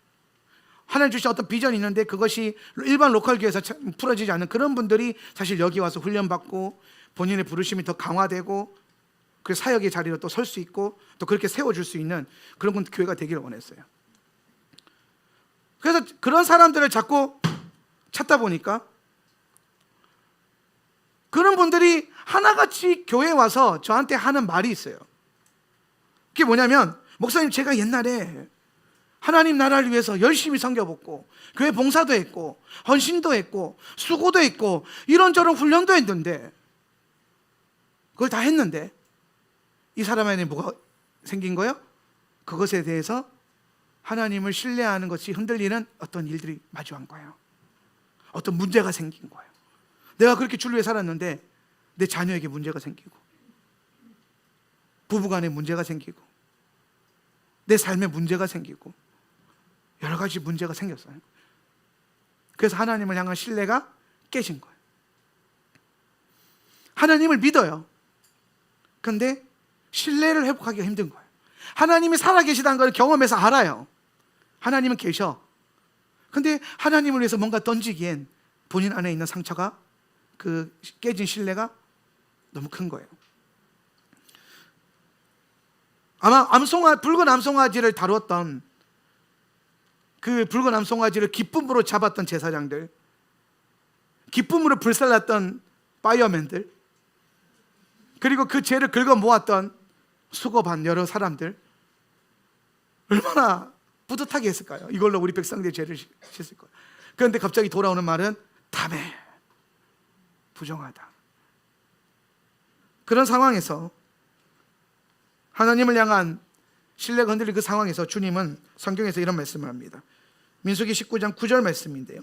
하나님 주신 어떤 비전이 있는데 그것이 일반 로컬 교회에서 풀어지지 않는 그런 분들이 사실 여기 와서 훈련받고 본인의 부르심이 더 강화되고 그 사역의 자리로 또 설 수 있고 또 그렇게 세워줄 수 있는 그런 교회가 되기를 원했어요. 그래서 그런 사람들을 자꾸 찾다 보니까 그런 분들이 하나같이 교회에 와서 저한테 하는 말이 있어요. 그게 뭐냐면, 목사님, 제가 옛날에 하나님 나라를 위해서 열심히 섬겨봤고 교회 봉사도 했고 헌신도 했고 수고도 했고 이런저런 훈련도 했는데, 그걸 다 했는데 이 사람에게 뭐가 생긴 거예요? 그것에 대해서 하나님을 신뢰하는 것이 흔들리는 어떤 일들이 마주한 거예요. 어떤 문제가 생긴 거예요. 내가 그렇게 주를 위해 살았는데 내 자녀에게 문제가 생기고 부부간에 문제가 생기고 내 삶에 문제가 생기고 여러 가지 문제가 생겼어요. 그래서 하나님을 향한 신뢰가 깨진 거예요. 하나님을 믿어요. 그런데 신뢰를 회복하기가 힘든 거예요. 하나님이 살아계시다는 걸 경험해서 알아요. 하나님은 계셔. 근데 하나님을 위해서 뭔가 던지기엔 본인 안에 있는 상처가, 그 깨진 신뢰가 너무 큰 거예요. 아마 붉은 암송아지를 다루었던, 그 붉은 암송아지를 기쁨으로 잡았던 제사장들, 기쁨으로 불살랐던 파이어맨들, 그리고 그 죄를 긁어 모았던 수고반 여러 사람들, 얼마나 뿌듯하게 했을까요? 이걸로 우리 백성들의 죄를 씻을 거예요. 그런데 갑자기 돌아오는 말은 다메, 부정하다. 그런 상황에서, 하나님을 향한 신뢰가 흔들린 그 상황에서 주님은 성경에서 이런 말씀을 합니다. 민수기 19장 9절 말씀인데요,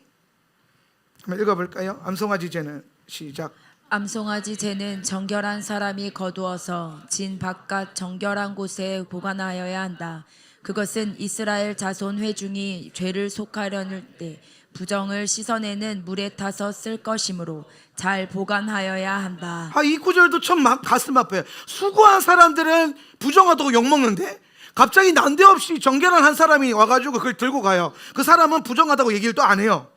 한번 읽어볼까요? 암송아지 죄는 시작. 암송아지 재는 정결한 사람이 거두어서 진 바깥 정결한 곳에 보관하여야 한다. 그것은 이스라엘 자손 회중이 죄를 속하려는 때 부정을 씻어내는 물에 타서 쓸 것이므로 잘 보관하여야 한다. 이 구절도 참 가슴 아파요. 수고한 사람들은 부정하다고 욕먹는데 갑자기 난데없이 정결한 한 사람이 와가지고 그걸 들고 가요. 그 사람은 부정하다고 얘기를 또 안 해요.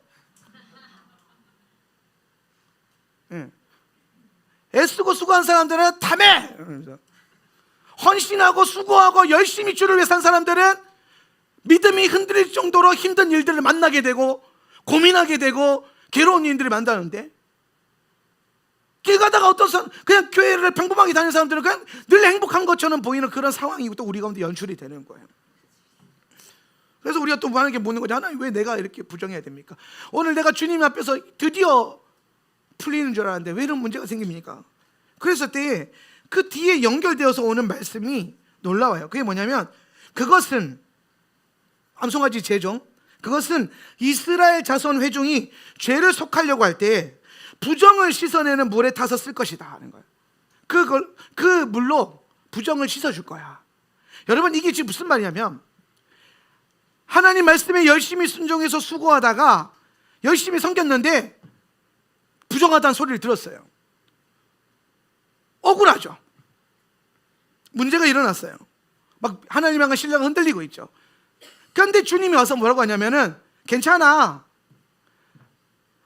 애쓰고 수고한 사람들은 다메, 헌신하고 수고하고 열심히 주를 위해 산 사람들은 믿음이 흔들릴 정도로 힘든 일들을 만나게 되고 고민하게 되고 괴로운 일들을 만나는데, 길 가다가 어떤 사람, 그냥 교회를 평범하게 다니는 사람들은 그냥 늘 행복한 것처럼 보이는 그런 상황이 또 우리 가운데 연출이 되는 거예요. 그래서 우리가 또 많은 게 묻는 거죠. 하나님, 왜 내가 이렇게 부정해야 됩니까? 오늘 내가 주님 앞에서 드디어 풀리는 줄 알았는데 왜 이런 문제가 생깁니까? 그랬을 때 그 뒤에 연결되어서 오는 말씀이 놀라워요. 그게 뭐냐면, 그것은 암송아지 죄종, 그것은 이스라엘 자손 회중이 죄를 속하려고 할 때 부정을 씻어내는 물에 타서 쓸 것이다 하는 거예요. 그 물로 부정을 씻어줄 거야. 여러분, 이게 지금 무슨 말이냐면, 하나님 말씀에 열심히 순종해서 수고하다가 열심히 섬겼는데 부정하다는 소리를 들었어요. 억울하죠. 문제가 일어났어요. 막 하나님 향한 신뢰가 흔들리고 있죠. 그런데 주님이 와서 뭐라고 하냐면은, 괜찮아.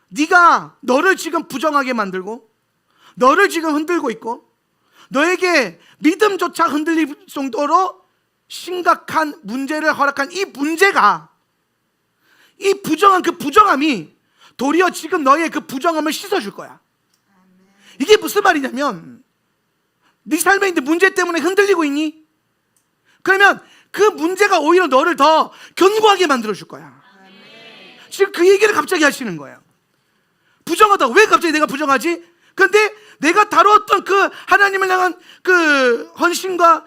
네가 너를 지금 부정하게 만들고 너를 지금 흔들고 있고 너에게 믿음조차 흔들릴 정도로 심각한 문제를 허락한 이 문제가, 이 부정한 그 부정함이 도리어 지금 너의 그 부정함을 씻어줄 거야. 이게 무슨 말이냐면, 네 삶에 있는 문제 때문에 흔들리고 있니? 그러면 그 문제가 오히려 너를 더 견고하게 만들어줄 거야. 지금 그 얘기를 갑자기 하시는 거예요. 부정하다. 왜 갑자기 내가 부정하지? 그런데 내가 다루었던 그 하나님을 향한 그 헌신과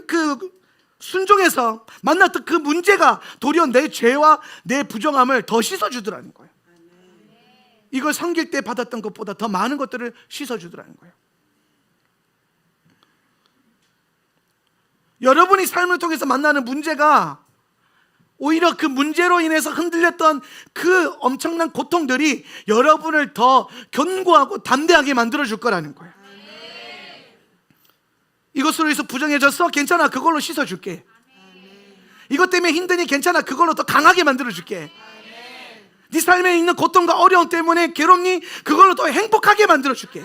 그 순종에서 만났던 그 문제가 도리어 내 죄와 내 부정함을 더 씻어주더라는 거예요. 이걸 섬길 때 받았던 것보다 더 많은 것들을 씻어주더라는 거예요. 여러분이 삶을 통해서 만나는 문제가 오히려 그 문제로 인해서 흔들렸던 그 엄청난 고통들이 여러분을 더 견고하고 담대하게 만들어줄 거라는 거예요. 이것으로 해서 부정해졌어? 괜찮아, 그걸로 씻어줄게. 이것 때문에 힘드니? 괜찮아, 그걸로 더 강하게 만들어줄게. 네 삶에 있는 고통과 어려움 때문에 괴롭니? 그걸로 더 행복하게 만들어줄게.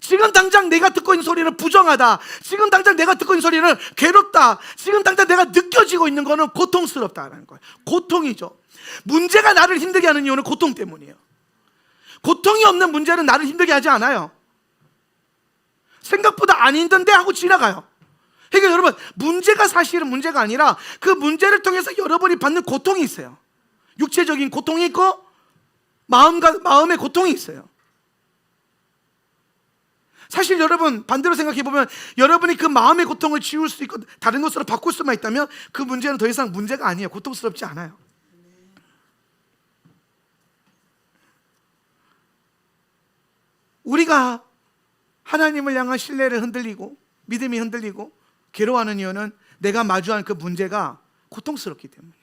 지금 당장 내가 듣고 있는 소리는 부정하다. 지금 당장 내가 듣고 있는 소리는 괴롭다. 지금 당장 내가 느껴지고 있는 거는 고통스럽다라는 거예요. 고통이죠. 문제가 나를 힘들게 하는 이유는 고통 때문이에요. 고통이 없는 문제는 나를 힘들게 하지 않아요. 생각보다 안 힘든데 하고 지나가요. 그러니까 여러분, 문제가 사실은 문제가 아니라 그 문제를 통해서 여러분이 받는 고통이 있어요. 육체적인 고통이 있고 마음의 고통이 있어요. 사실 여러분, 반대로 생각해보면 여러분이 그 마음의 고통을 지울 수 있고 다른 것으로 바꿀 수만 있다면 그 문제는 더 이상 문제가 아니에요. 고통스럽지 않아요. 우리가 하나님을 향한 신뢰를 흔들리고 믿음이 흔들리고 괴로워하는 이유는 내가 마주한 그 문제가 고통스럽기 때문이에요.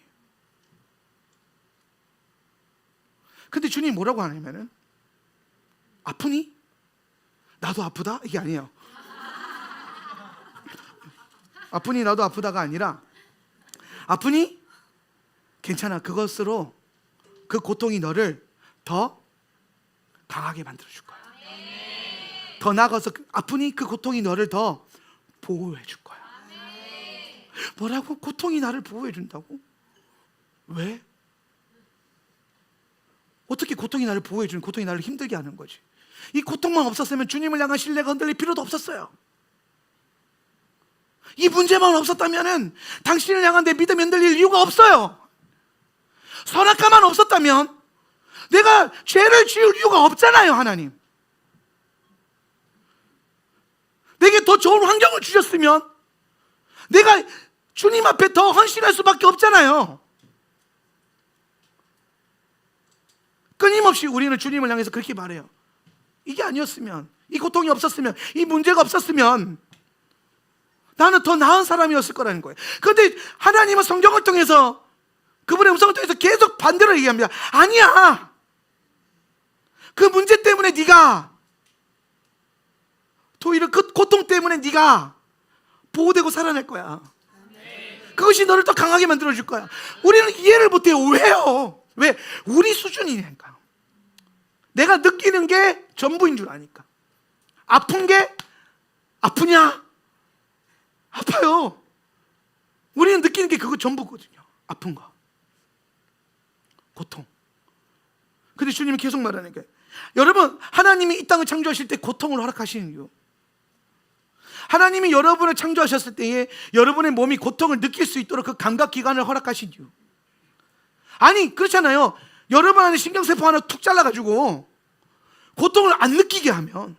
근데 주님이 뭐라고 하냐면은, 아프니? 나도 아프다? 이게 아니에요. 아프니 나도 아프다가 아니라, 아프니? 괜찮아, 그것으로 그 고통이 너를 더 강하게 만들어줄 거야. 더 나아가서 아프니? 그 고통이 너를 더 보호해 줄 거야. 뭐라고? 고통이 나를 보호해 준다고? 왜? 어떻게 고통이 나를 보호해 주는, 고통이 나를 힘들게 하는 거지. 이 고통만 없었으면 주님을 향한 신뢰가 흔들릴 필요도 없었어요. 이 문제만 없었다면 당신을 향한 내 믿음이 흔들릴 이유가 없어요. 선악과만 없었다면 내가 죄를 지을 이유가 없잖아요. 하나님 내게 더 좋은 환경을 주셨으면 내가 주님 앞에 더 헌신할 수밖에 없잖아요. 끊임없이 우리는 주님을 향해서 그렇게 말해요. 이게 아니었으면, 이 고통이 없었으면, 이 문제가 없었으면 나는 더 나은 사람이었을 거라는 거예요. 그런데 하나님은 성경을 통해서, 그분의 음성을 통해서 계속 반대로 얘기합니다. 아니야, 그 문제 때문에 네가, 오히려 그 고통 때문에 네가 보호되고 살아날 거야. 그것이 너를 더 강하게 만들어줄 거야. 우리는 이해를 못해요. 왜요? 왜? 우리 수준이니까. 내가 느끼는 게 전부인 줄 아니까. 아픈 게 아프냐? 아파요. 우리는 느끼는 게 그거 전부거든요. 아픈 거, 고통. 근데 주님이 계속 말하는 게, 여러분, 하나님이 이 땅을 창조하실 때 고통을 허락하시는 이유, 하나님이 여러분을 창조하셨을 때에 여러분의 몸이 고통을 느낄 수 있도록 그 감각기관을 허락하신 이유. 아니, 그렇잖아요. 여러분 안에 신경세포 하나 툭 잘라가지고 고통을 안 느끼게 하면,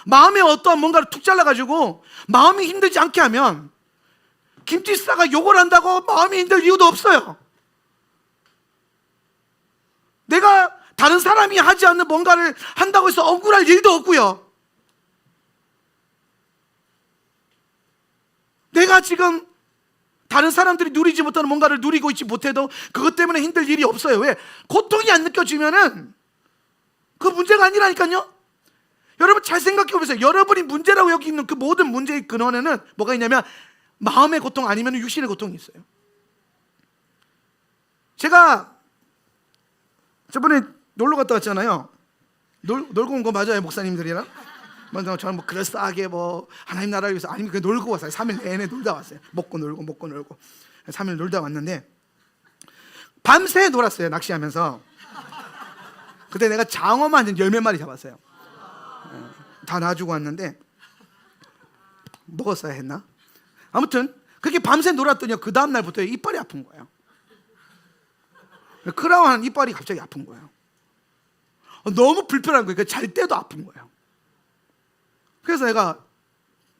마음에 어떠한 뭔가를 툭 잘라가지고 마음이 힘들지 않게 하면, 김치 싸가 욕을 한다고 마음이 힘들 이유도 없어요. 내가 다른 사람이 하지 않는 뭔가를 한다고 해서 억울할 일도 없고요. 내가 지금 다른 사람들이 누리지 못하는 뭔가를 누리고 있지 못해도 그것 때문에 힘들 일이 없어요. 왜? 고통이 안 느껴지면은 그 문제가 아니라니까요. 여러분 잘 생각해 보세요. 여러분이 문제라고 여기는 그 모든 문제의 근원에는 뭐가 있냐면 마음의 고통 아니면 육신의 고통이 있어요. 제가 저번에 놀러 갔다 왔잖아요. 놀고 온 거 맞아요, 목사님들이랑? 먼저 저는 뭐 그럴싸하게 뭐 하나님 나라를 위해서 아니면 그냥 놀고 왔어요. 3일 내내 놀다 왔어요. 먹고 놀고 3일 놀다 왔는데 밤새 놀았어요, 낚시하면서. 그때 내가 장어만 한 10몇 마리 잡았어요. 다 놔주고 왔는데 먹었어야 했나? 아무튼 그렇게 밤새 놀았더니 그 다음 날부터 이빨이 아픈 거예요. 크라운 이빨이 갑자기 아픈 거예요. 너무 불편한 거예요. 잘 때도 아픈 거예요. 그래서 내가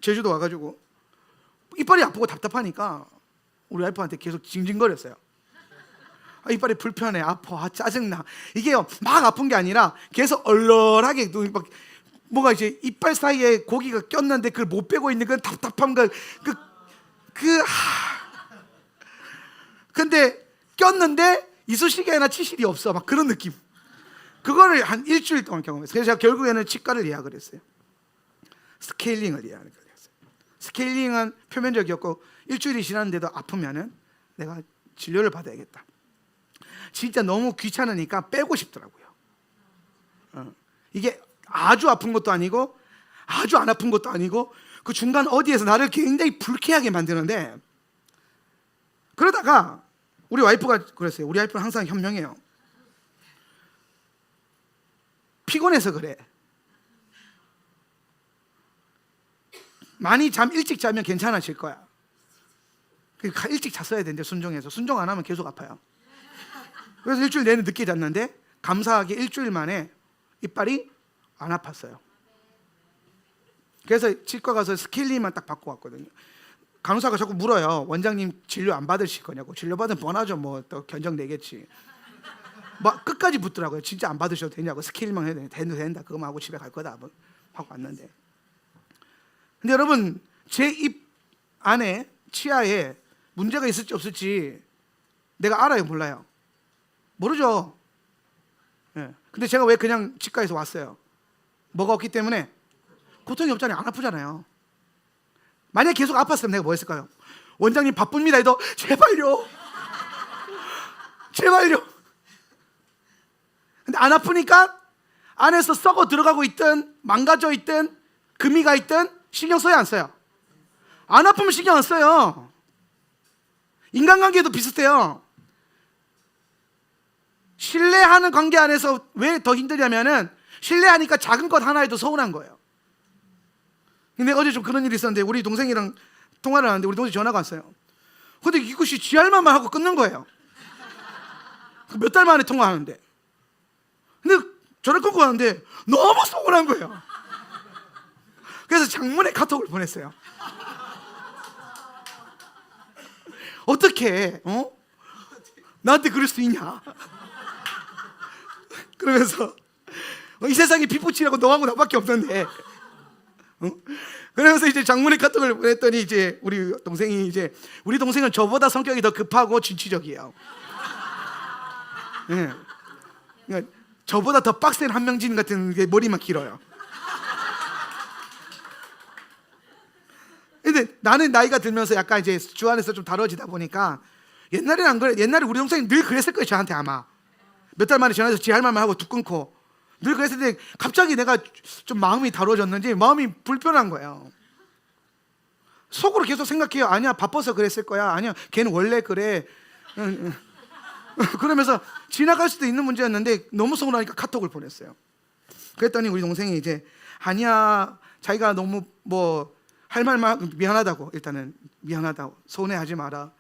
제주도 와가지고 이빨이 아프고 답답하니까 우리 와이프한테 계속 징징거렸어요. 이빨이 불편해, 아파, 짜증나. 이게요 막 아픈 게 아니라 계속 얼얼하게 막 뭐가 이제 이빨 사이에 고기가 꼈는데 그걸 못 빼고 있는 그 답답한 걸 근데 꼈는데 이쑤시개나 치실이 없어. 막 그런 느낌. 그거를 한 일주일 동안 경험했어요. 그래서 제가 결국에는 치과를 예약을 했어요. 스케일링을 예약을 했어요. 스케일링은 표면적이었고 일주일이 지났는데도 아프면은 내가 진료를 받아야겠다. 진짜 너무 귀찮으니까 빼고 싶더라고요. 이게 아주 아픈 것도 아니고 아주 안 아픈 것도 아니고 그 중간 어디에서 나를 굉장히 불쾌하게 만드는데, 그러다가 우리 와이프가 그랬어요. 우리 와이프는 항상 현명해요. 피곤해서 그래. 많이 일찍 자면 괜찮아질 거야. 일찍 잤어야 되는데 순종해서. 순종 안 하면 계속 아파요. 그래서 일주일 내내 늦게 잤는데 감사하게 일주일 만에 이빨이 안 아팠어요. 그래서 치과 가서 스케일링만 딱 받고 왔거든요. 간호사가 자꾸 물어요. 원장님 진료 안 받으실 거냐고. 진료 받으면 뻔하죠. 뭐 또 견적 내겠지. 막 끝까지 묻더라고요. 진짜 안 받으셔도 되냐고. 스케일링만 해야 되냐. 된다. 그거만 하고 집에 갈 거다. 하고 왔는데. 근데 여러분, 제 입 안에 치아에 문제가 있을지 없을지 내가 알아요, 몰라요? 모르죠. 예. 근데 제가 왜 그냥 치과에서 왔어요? 뭐가 없기 때문에. 고통이 없잖아요. 안 아프잖아요. 만약에 계속 아팠으면 내가 뭐 했을까요? 원장님 바쁩니다 해도 제발요. 제발요. 근데 안 아프니까 안에서 썩어 들어가고 있든 망가져 있든 금이가 있든 신경 써요, 안 써요? 안 아프면 신경 안 써요. 인간관계도 비슷해요. 신뢰하는 관계 안에서 왜 더 힘들냐면은 신뢰하니까 작은 것 하나에도 서운한 거예요. 근데 어제 좀 그런 일이 있었는데 우리 동생이랑 통화를 하는데 우리 동생이 전화가 왔어요. 근데 이것이 지할만만 하고 끊는 거예요. 몇 달 만에 통화하는데. 근데 전화 끊고 하는데 너무 서운한 거예요. 그래서 장문에 카톡을 보냈어요. 어떻게 나한테 그럴 수 있냐? 그러면서 이 세상에 빛붙이라고 너하고 나밖에 없는데. 그래서 이제 장문의 카톡을 보냈더니 이제 우리 동생은 저보다 성격이 더 급하고 진취적이에요. 네. 그러니까 저보다 더 빡센 한명진 같은 게 머리만 길어요. 근데 나는 나이가 들면서 약간 이제 주 안에서 좀 다뤄지다 보니까 옛날에는 안 그래. 옛날에 우리 동생이 늘 그랬을 거예요, 저한테 아마. 몇 달 만에 전화해서 지 할 말만 하고 뚝 끊고 늘 그랬을 때 갑자기 내가 좀 마음이 다뤄졌는지 마음이 불편한 거예요. 속으로 계속 생각해요. 아니야, 바빠서 그랬을 거야. 아니야, 걔는 원래 그래. 그러면서 지나갈 수도 있는 문제였는데 너무 서운하니까 카톡을 보냈어요. 그랬더니 우리 동생이 이제 아니야, 자기가 너무 뭐 할 말만 미안하다고, 일단은 미안하다고, 서운해하지 마라.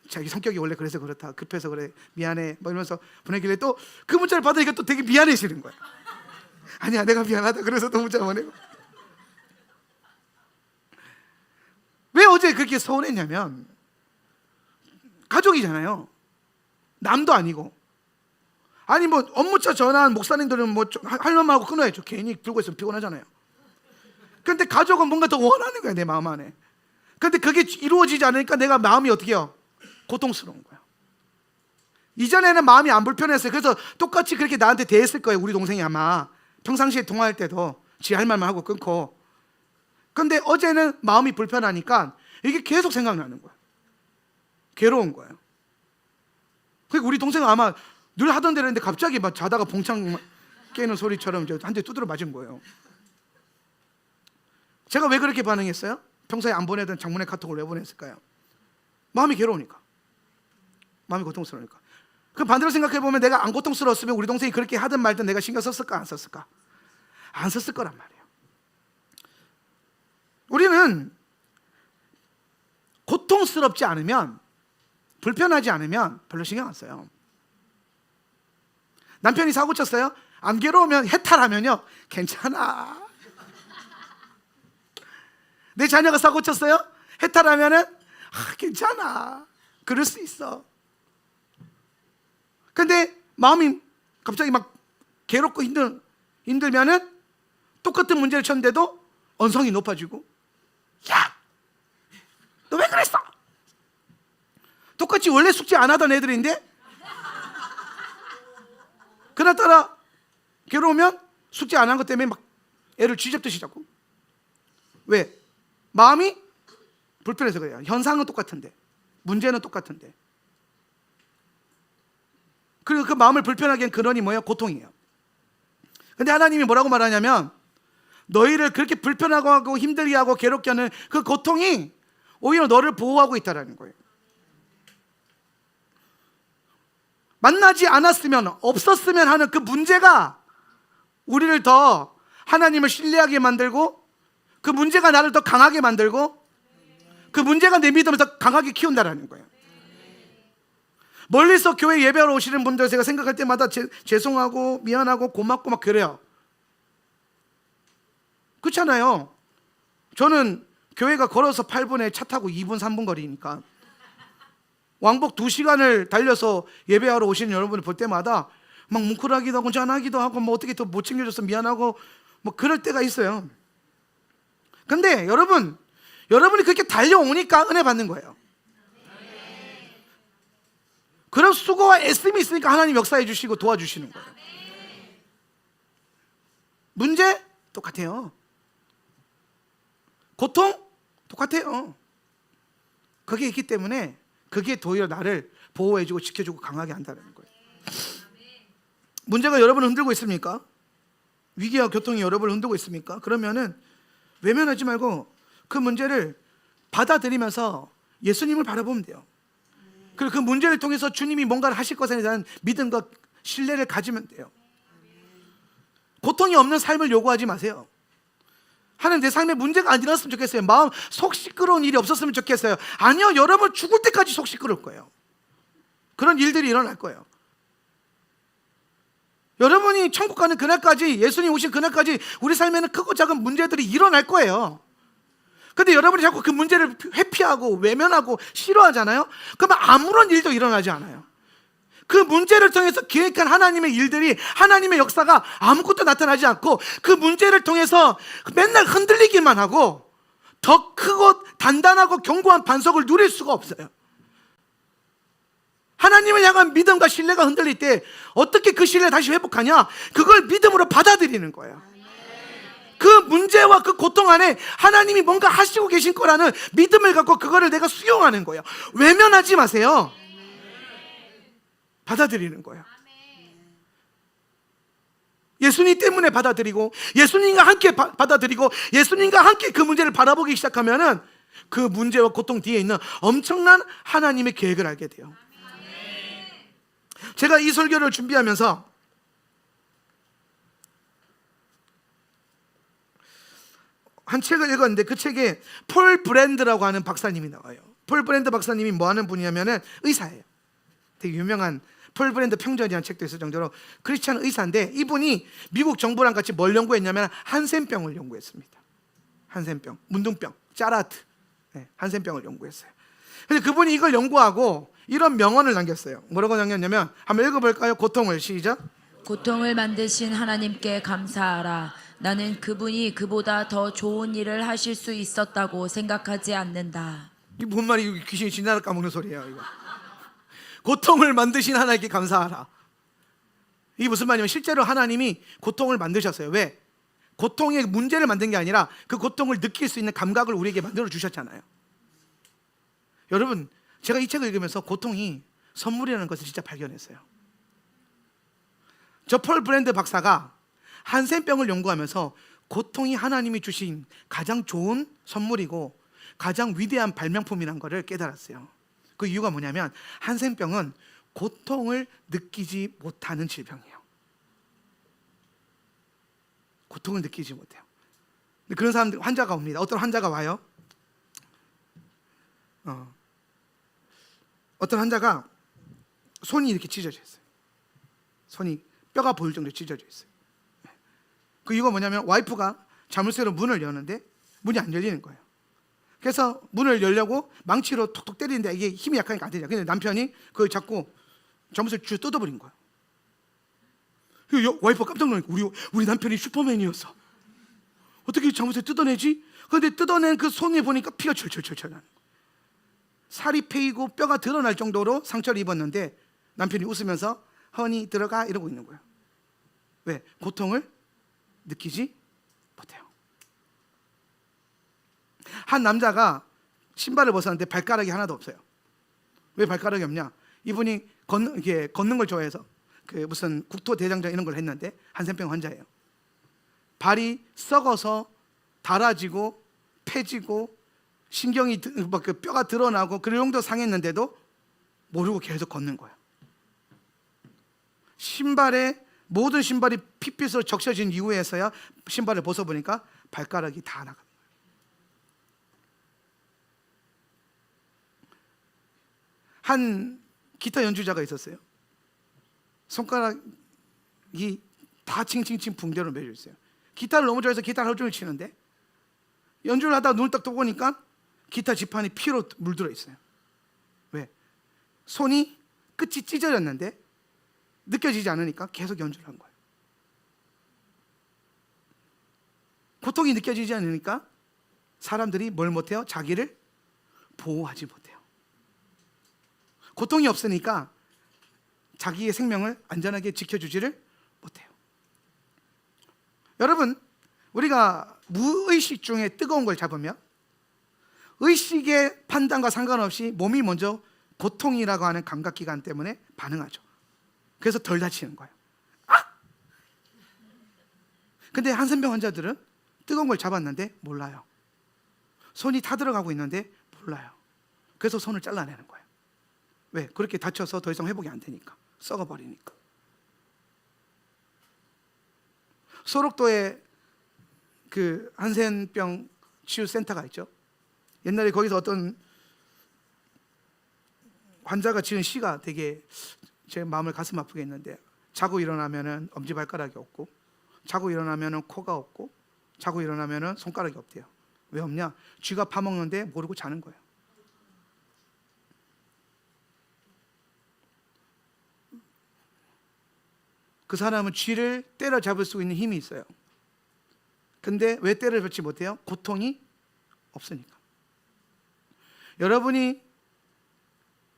자기 성격이 원래 그래서 그렇다. 급해서 그래. 미안해. 뭐 이러면서 보내길래 또 그 문자를 받으니까 또 되게 미안해지는 거야. 아니야, 내가 미안하다. 그래서 또 문자 보내고. 왜 어제 그렇게 서운했냐면 가족이잖아요. 남도 아니고. 아니 뭐 업무차 전화한 목사님들은 뭐 할 말만 하고 끊어야죠. 괜히 들고 있으면 피곤하잖아요. 근데 가족은 뭔가 더 원하는 거야, 내 마음 안에. 근데 그게 이루어지지 않으니까 내가 마음이 어떻게 해요? 고통스러운 거야. 이전에는 마음이 안 불편했어요. 그래서 똑같이 그렇게 나한테 대했을 거예요. 우리 동생이 아마 평상시에 통화할 때도 지 할 말만 하고 끊고. 근데 어제는 마음이 불편하니까 이게 계속 생각나는 거야. 괴로운 거예요. 그러니까 우리 동생은 아마 늘 하던 대로 했는데 갑자기 막 자다가 봉창 깨는 소리처럼 한 대 두드려 맞은 거예요. 제가 왜 그렇게 반응했어요? 평소에 안 보내던 장문의 카톡을 왜 보냈을까요? 마음이 괴로우니까, 마음이 고통스러우니까. 그 반대로 생각해 보면 내가 안 고통스러웠으면 우리 동생이 그렇게 하든 말든 내가 신경 썼을까 안 썼을까? 안 썼을 거란 말이에요. 우리는 고통스럽지 않으면, 불편하지 않으면 별로 신경 안 써요. 남편이 사고 쳤어요? 안 괴로우면, 해탈하면요, 괜찮아. 내 자녀가 사고 쳤어요? 해탈하면은 괜찮아, 그럴 수 있어. 근데 마음이 갑자기 막 괴롭고 힘들면은 똑같은 문제를 쳤는데도 언성이 높아지고, 야, 너 왜 그랬어? 똑같이 원래 숙제 안 하던 애들인데 그나따라 괴로우면 숙제 안 한 것 때문에 막 애를 쥐잡듯이 잡고. 왜? 마음이 불편해서 그래요. 현상은 똑같은데, 문제는 똑같은데. 그리고 그 마음을 불편하게 한 근원이 뭐예요? 고통이에요. 근데 하나님이 뭐라고 말하냐면, 너희를 그렇게 불편하고 하고 힘들게 하고 괴롭게 하는 그 고통이 오히려 너를 보호하고 있다는 거예요. 만나지 않았으면, 없었으면 하는 그 문제가 우리를 더 하나님을 신뢰하게 만들고, 그 문제가 나를 더 강하게 만들고, 그 문제가 내 믿음을 더 강하게 키운다는 거예요. 멀리서 교회 예배하러 오시는 분들 제가 생각할 때마다 죄송하고 미안하고 고맙고 막 그래요. 그렇잖아요. 저는 교회가 걸어서 8분에 차 타고 2분 3분 거리니까 왕복 2시간을 달려서 예배하러 오시는 여러분을 볼 때마다 막 뭉클하기도 하고 짠하기도 하고 뭐 어떻게 더 못 챙겨줘서 미안하고 뭐 그럴 때가 있어요. 근데 여러분이 그렇게 달려오니까 은혜 받는 거예요. 그런 수고와 애씀이 있으니까 하나님 역사해 주시고 도와주시는 거예요. 문제 똑같아요. 고통 똑같아요. 그게 있기 때문에 그게 도리어 나를 보호해주고 지켜주고 강하게 한다는 거예요. 문제가 여러분을 흔들고 있습니까? 위기와 고통이 여러분을 흔들고 있습니까? 그러면은 외면하지 말고 그 문제를 받아들이면서 예수님을 바라보면 돼요. 그리고 그 문제를 통해서 주님이 뭔가를 하실 것에 대한 믿음과 신뢰를 가지면 돼요. 고통이 없는 삶을 요구하지 마세요. 하나님, 내 삶에 문제가 안 일어났으면 좋겠어요. 마음 속 시끄러운 일이 없었으면 좋겠어요. 아니요, 여러분 죽을 때까지 속 시끄러울 거예요. 그런 일들이 일어날 거예요. 여러분이 천국 가는 그날까지, 예수님 오신 그날까지 우리 삶에는 크고 작은 문제들이 일어날 거예요. 근데 여러분이 자꾸 그 문제를 회피하고 외면하고 싫어하잖아요. 그러면 아무런 일도 일어나지 않아요. 그 문제를 통해서 계획한 하나님의 일들이, 하나님의 역사가 아무것도 나타나지 않고, 그 문제를 통해서 맨날 흔들리기만 하고 더 크고 단단하고 견고한 반석을 누릴 수가 없어요. 하나님을 향한 믿음과 신뢰가 흔들릴 때 어떻게 그 신뢰를 다시 회복하냐? 그걸 믿음으로 받아들이는 거예요. 그 문제와 그 고통 안에 하나님이 뭔가 하시고 계신 거라는 믿음을 갖고 그거를 내가 수용하는 거예요. 외면하지 마세요. 받아들이는 거예요. 예수님 때문에 받아들이고, 예수님과 함께 받아들이고, 예수님과 함께 그 문제를 바라보기 시작하면은 그 문제와 고통 뒤에 있는 엄청난 하나님의 계획을 알게 돼요. 제가 이 설교를 준비하면서 한 책을 읽었는데, 그 책에 폴 브랜드라고 하는 박사님이 나와요. 폴 브랜드 박사님이 뭐 하는 분이냐면은 의사예요. 되게 유명한 폴 브랜드 평전이라는 책도 있을 정도로 크리스찬 의사인데, 이분이 미국 정부랑 같이 뭘 연구했냐면 한센병을 연구했습니다. 한센병, 문둥병, 짜라트, 한센병을 연구했어요. 근데 그분이 이걸 연구하고 이런 명언을 남겼어요. 뭐라고 남겼냐면, 한번 읽어볼까요? 고통을, 시작. 고통을 만드신 하나님께 감사하라. 나는 그분이 그보다 더 좋은 일을 하실 수 있었다고 생각하지 않는다. 이게 뭔 말이, 귀신이 진나를 까먹는 소리예요 이거. 고통을 만드신 하나님께 감사하라. 이게 무슨 말이냐면 실제로 하나님이 고통을 만드셨어요. 왜? 고통의 문제를 만든 게 아니라 그 고통을 느낄 수 있는 감각을 우리에게 만들어 주셨잖아요. 여러분, 제가 이 책을 읽으면서 고통이 선물이라는 것을 진짜 발견했어요. 저 폴 브랜드 박사가 한센병을 연구하면서 고통이 하나님이 주신 가장 좋은 선물이고 가장 위대한 발명품이라는 것을 깨달았어요. 그 이유가 뭐냐면 한센병은 고통을 느끼지 못하는 질병이에요. 고통을 느끼지 못해요. 근데 그런 사람들, 환자가 옵니다. 어떤 환자가 와요. 어떤 환자가 손이 이렇게 찢어져 있어요. 손이 뼈가 보일 정도로 찢어져 있어요. 그 이유가 뭐냐면 와이프가 자물쇠로 문을 여는데 문이 안 열리는 거예요. 그래서 문을 열려고 망치로 톡톡 때리는데 이게 힘이 약하니까 안 되죠. 근데 남편이 그걸 잡고 자물쇠를 쭉 뜯어버린 거예요. 와이프가 깜짝 놀라니까 우리 남편이 슈퍼맨이었어. 어떻게 자물쇠 뜯어내지? 그런데 뜯어낸 그 손에 보니까 피가 철철철철 나는 거예요. 살이 패이고 뼈가 드러날 정도로 상처를 입었는데 남편이 웃으면서 허니 들어가 이러고 있는 거예요. 왜? 고통을 느끼지 못해요. 한 남자가 신발을 벗었는데 발가락이 하나도 없어요. 왜 발가락이 없냐? 이분이 걷는 걸 좋아해서 그 무슨 국토대장정 이런 걸 했는데 한센병 환자예요. 발이 썩어서 닳아지고 폐지고 신경이 그 뼈가 드러나고 그 정도 상했는데도 모르고 계속 걷는 거예요. 모든 신발이 핏빛으로 적셔진 이후에서야 신발을 벗어보니까 발가락이 다 나가는 거예요. 한 기타 연주자가 있었어요. 손가락이 다 칭칭칭 붕대로 매여 있어요. 기타를 너무 좋아해서 기타를 하루 종일 치는데 연주를 하다가 눈을 딱 뜨고 보니까 기타 지판이 피로 물들어 있어요. 왜? 손이 끝이 찢어졌는데 느껴지지 않으니까 계속 연주를 한 거예요. 고통이 느껴지지 않으니까 사람들이 뭘 못해요? 자기를 보호하지 못해요. 고통이 없으니까 자기의 생명을 안전하게 지켜주지를 못해요. 여러분, 우리가 무의식 중에 뜨거운 걸 잡으면 의식의 판단과 상관없이 몸이 먼저 고통이라고 하는 감각기관 때문에 반응하죠. 그래서 덜 다치는 거예요. 근데 한센병 환자들은 뜨거운 걸 잡았는데 몰라요. 손이 타들어가고 있는데 몰라요. 그래서 손을 잘라내는 거예요. 왜? 그렇게 다쳐서 더 이상 회복이 안 되니까. 썩어버리니까. 소록도에 그 한센병 치유센터가 있죠. 옛날에 거기서 어떤 환자가 지은 시가 되게 제 마음을 가슴 아프게 했는데, 자고 일어나면은 엄지발가락이 없고, 자고 일어나면은 코가 없고, 자고 일어나면은 손가락이 없대요. 왜 없냐? 쥐가 파먹는데 모르고 자는 거예요. 그 사람은 쥐를 때려잡을 수 있는 힘이 있어요. 근데 왜 때려잡지 못해요? 고통이 없으니까. 여러분이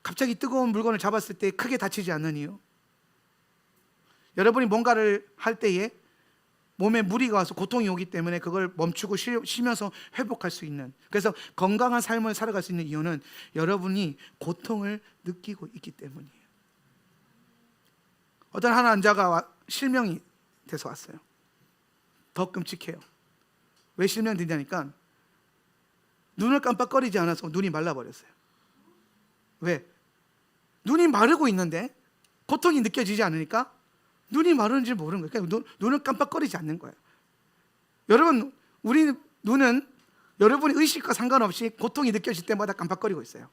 갑자기 뜨거운 물건을 잡았을 때 크게 다치지 않는 이유, 여러분이 뭔가를 할 때에 몸에 무리가 와서 고통이 오기 때문에 그걸 멈추고 쉬면서 회복할 수 있는, 그래서 건강한 삶을 살아갈 수 있는 이유는 여러분이 고통을 느끼고 있기 때문이에요. 어떤 한 환자가 실명이 돼서 왔어요. 더 끔찍해요. 왜 실명되냐니까 눈을 깜빡거리지 않아서 눈이 말라버렸어요. 왜? 눈이 마르고 있는데 고통이 느껴지지 않으니까 눈이 마르는지 모르는 거예요. 그러니까 눈을 깜빡거리지 않는 거예요. 여러분, 우리 눈은 여러분의 의식과 상관없이 고통이 느껴질 때마다 깜빡거리고 있어요.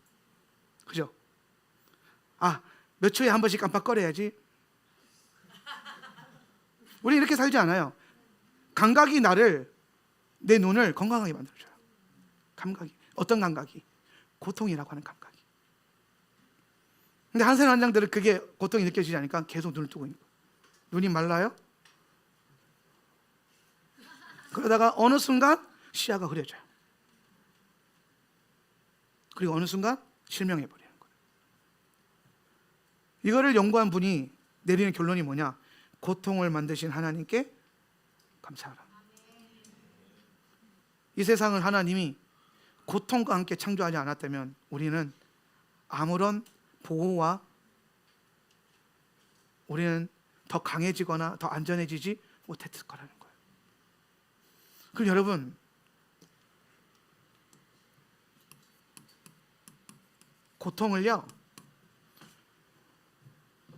그죠? 몇 초에 한 번씩 깜빡거려야지. 우리 이렇게 살지 않아요. 감각이 내 눈을 건강하게 만들어줘요. 감각이. 어떤 감각이? 고통이라고 하는 감각이. 근데 한센 환자들은 그게 고통이 느껴지지 않으니까 계속 눈을 뜨고 있는 거예요. 눈이 말라요? 그러다가 어느 순간 시야가 흐려져요. 그리고 어느 순간 실명해버리는 거예요. 이거를 연구한 분이 내리는 결론이 뭐냐? 고통을 만드신 하나님께 감사하라. 이 세상을 하나님이 고통과 함께 창조하지 않았다면 우리는 아무런 보호와 우리는 더 강해지거나 더 안전해지지 못했을 거라는 거예요. 그럼 여러분, 고통을요,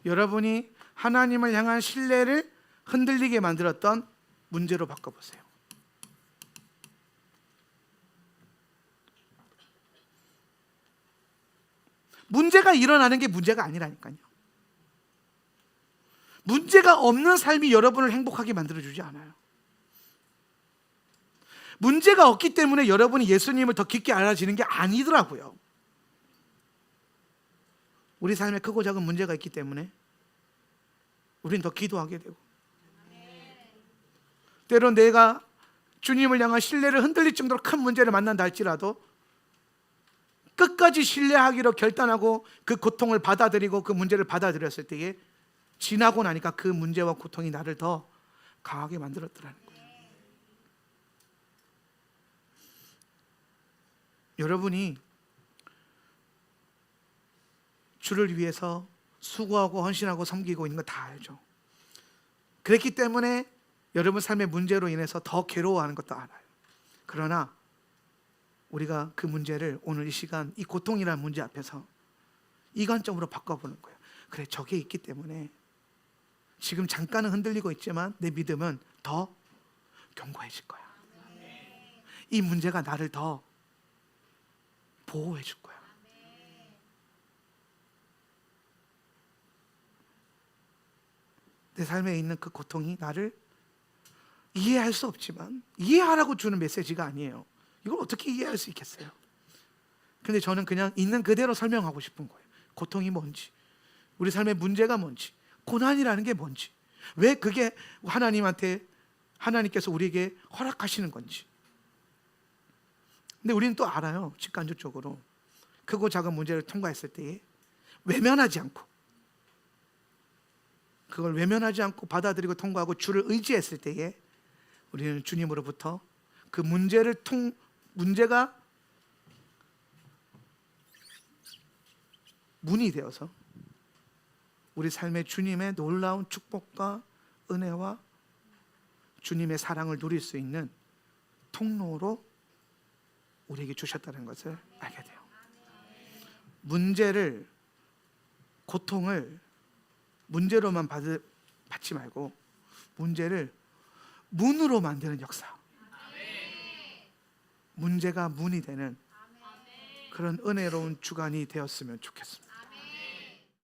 여러분이 하나님을 향한 신뢰를 흔들리게 만들었던 문제로 바꿔보세요. 문제가 일어나는 게 문제가 아니라니까요. 문제가 없는 삶이 여러분을 행복하게 만들어주지 않아요. 문제가 없기 때문에 여러분이 예수님을 더 깊게 알아지는 게 아니더라고요. 우리 삶에 크고 작은 문제가 있기 때문에 우리는 더 기도하게 되고, 때론 내가 주님을 향한 신뢰를 흔들릴 정도로 큰 문제를 만난다 할지라도 끝까지 신뢰하기로 결단하고 그 고통을 받아들이고 그 문제를 받아들였을 때에 지나고 나니까 그 문제와 고통이 나를 더 강하게 만들었더라는 거예요. 여러분이 주를 위해서 수고하고 헌신하고 섬기고 있는 거 다 알죠. 그랬기 때문에 여러분 삶의 문제로 인해서 더 괴로워하는 것도 알아요. 그러나 우리가 그 문제를 오늘 이 시간, 이 고통이라는 문제 앞에서 이 관점으로 바꿔보는 거예요. 그래, 저게 있기 때문에 지금 잠깐은 흔들리고 있지만 내 믿음은 더 견고해질 거야. 이 문제가 나를 더 보호해 줄 거야. 내 삶에 있는 그 고통이 나를 이해할 수 없지만, 이해하라고 주는 메시지가 아니에요. 이걸 어떻게 이해할 수 있겠어요? 근데 저는 그냥 있는 그대로 설명하고 싶은 거예요. 고통이 뭔지, 우리 삶의 문제가 뭔지, 고난이라는 게 뭔지, 왜 그게 하나님께서 우리에게 허락하시는 건지. 근데 우리는 또 알아요. 직관적으로 크고 작은 문제를 통과했을 때에 외면하지 않고, 그걸 외면하지 않고 받아들이고 통과하고 주를 의지했을 때에 우리는 주님으로부터 그 문제가 문이 되어서 우리 삶에 주님의 놀라운 축복과 은혜와 주님의 사랑을 누릴 수 있는 통로로 우리에게 주셨다는 것을 알게 돼요. 고통을 문제로만 받지 말고 문제를 문으로 만드는 역사, 문제가 문이 되는 그런 은혜로운 주간이 되었으면 좋겠습니다.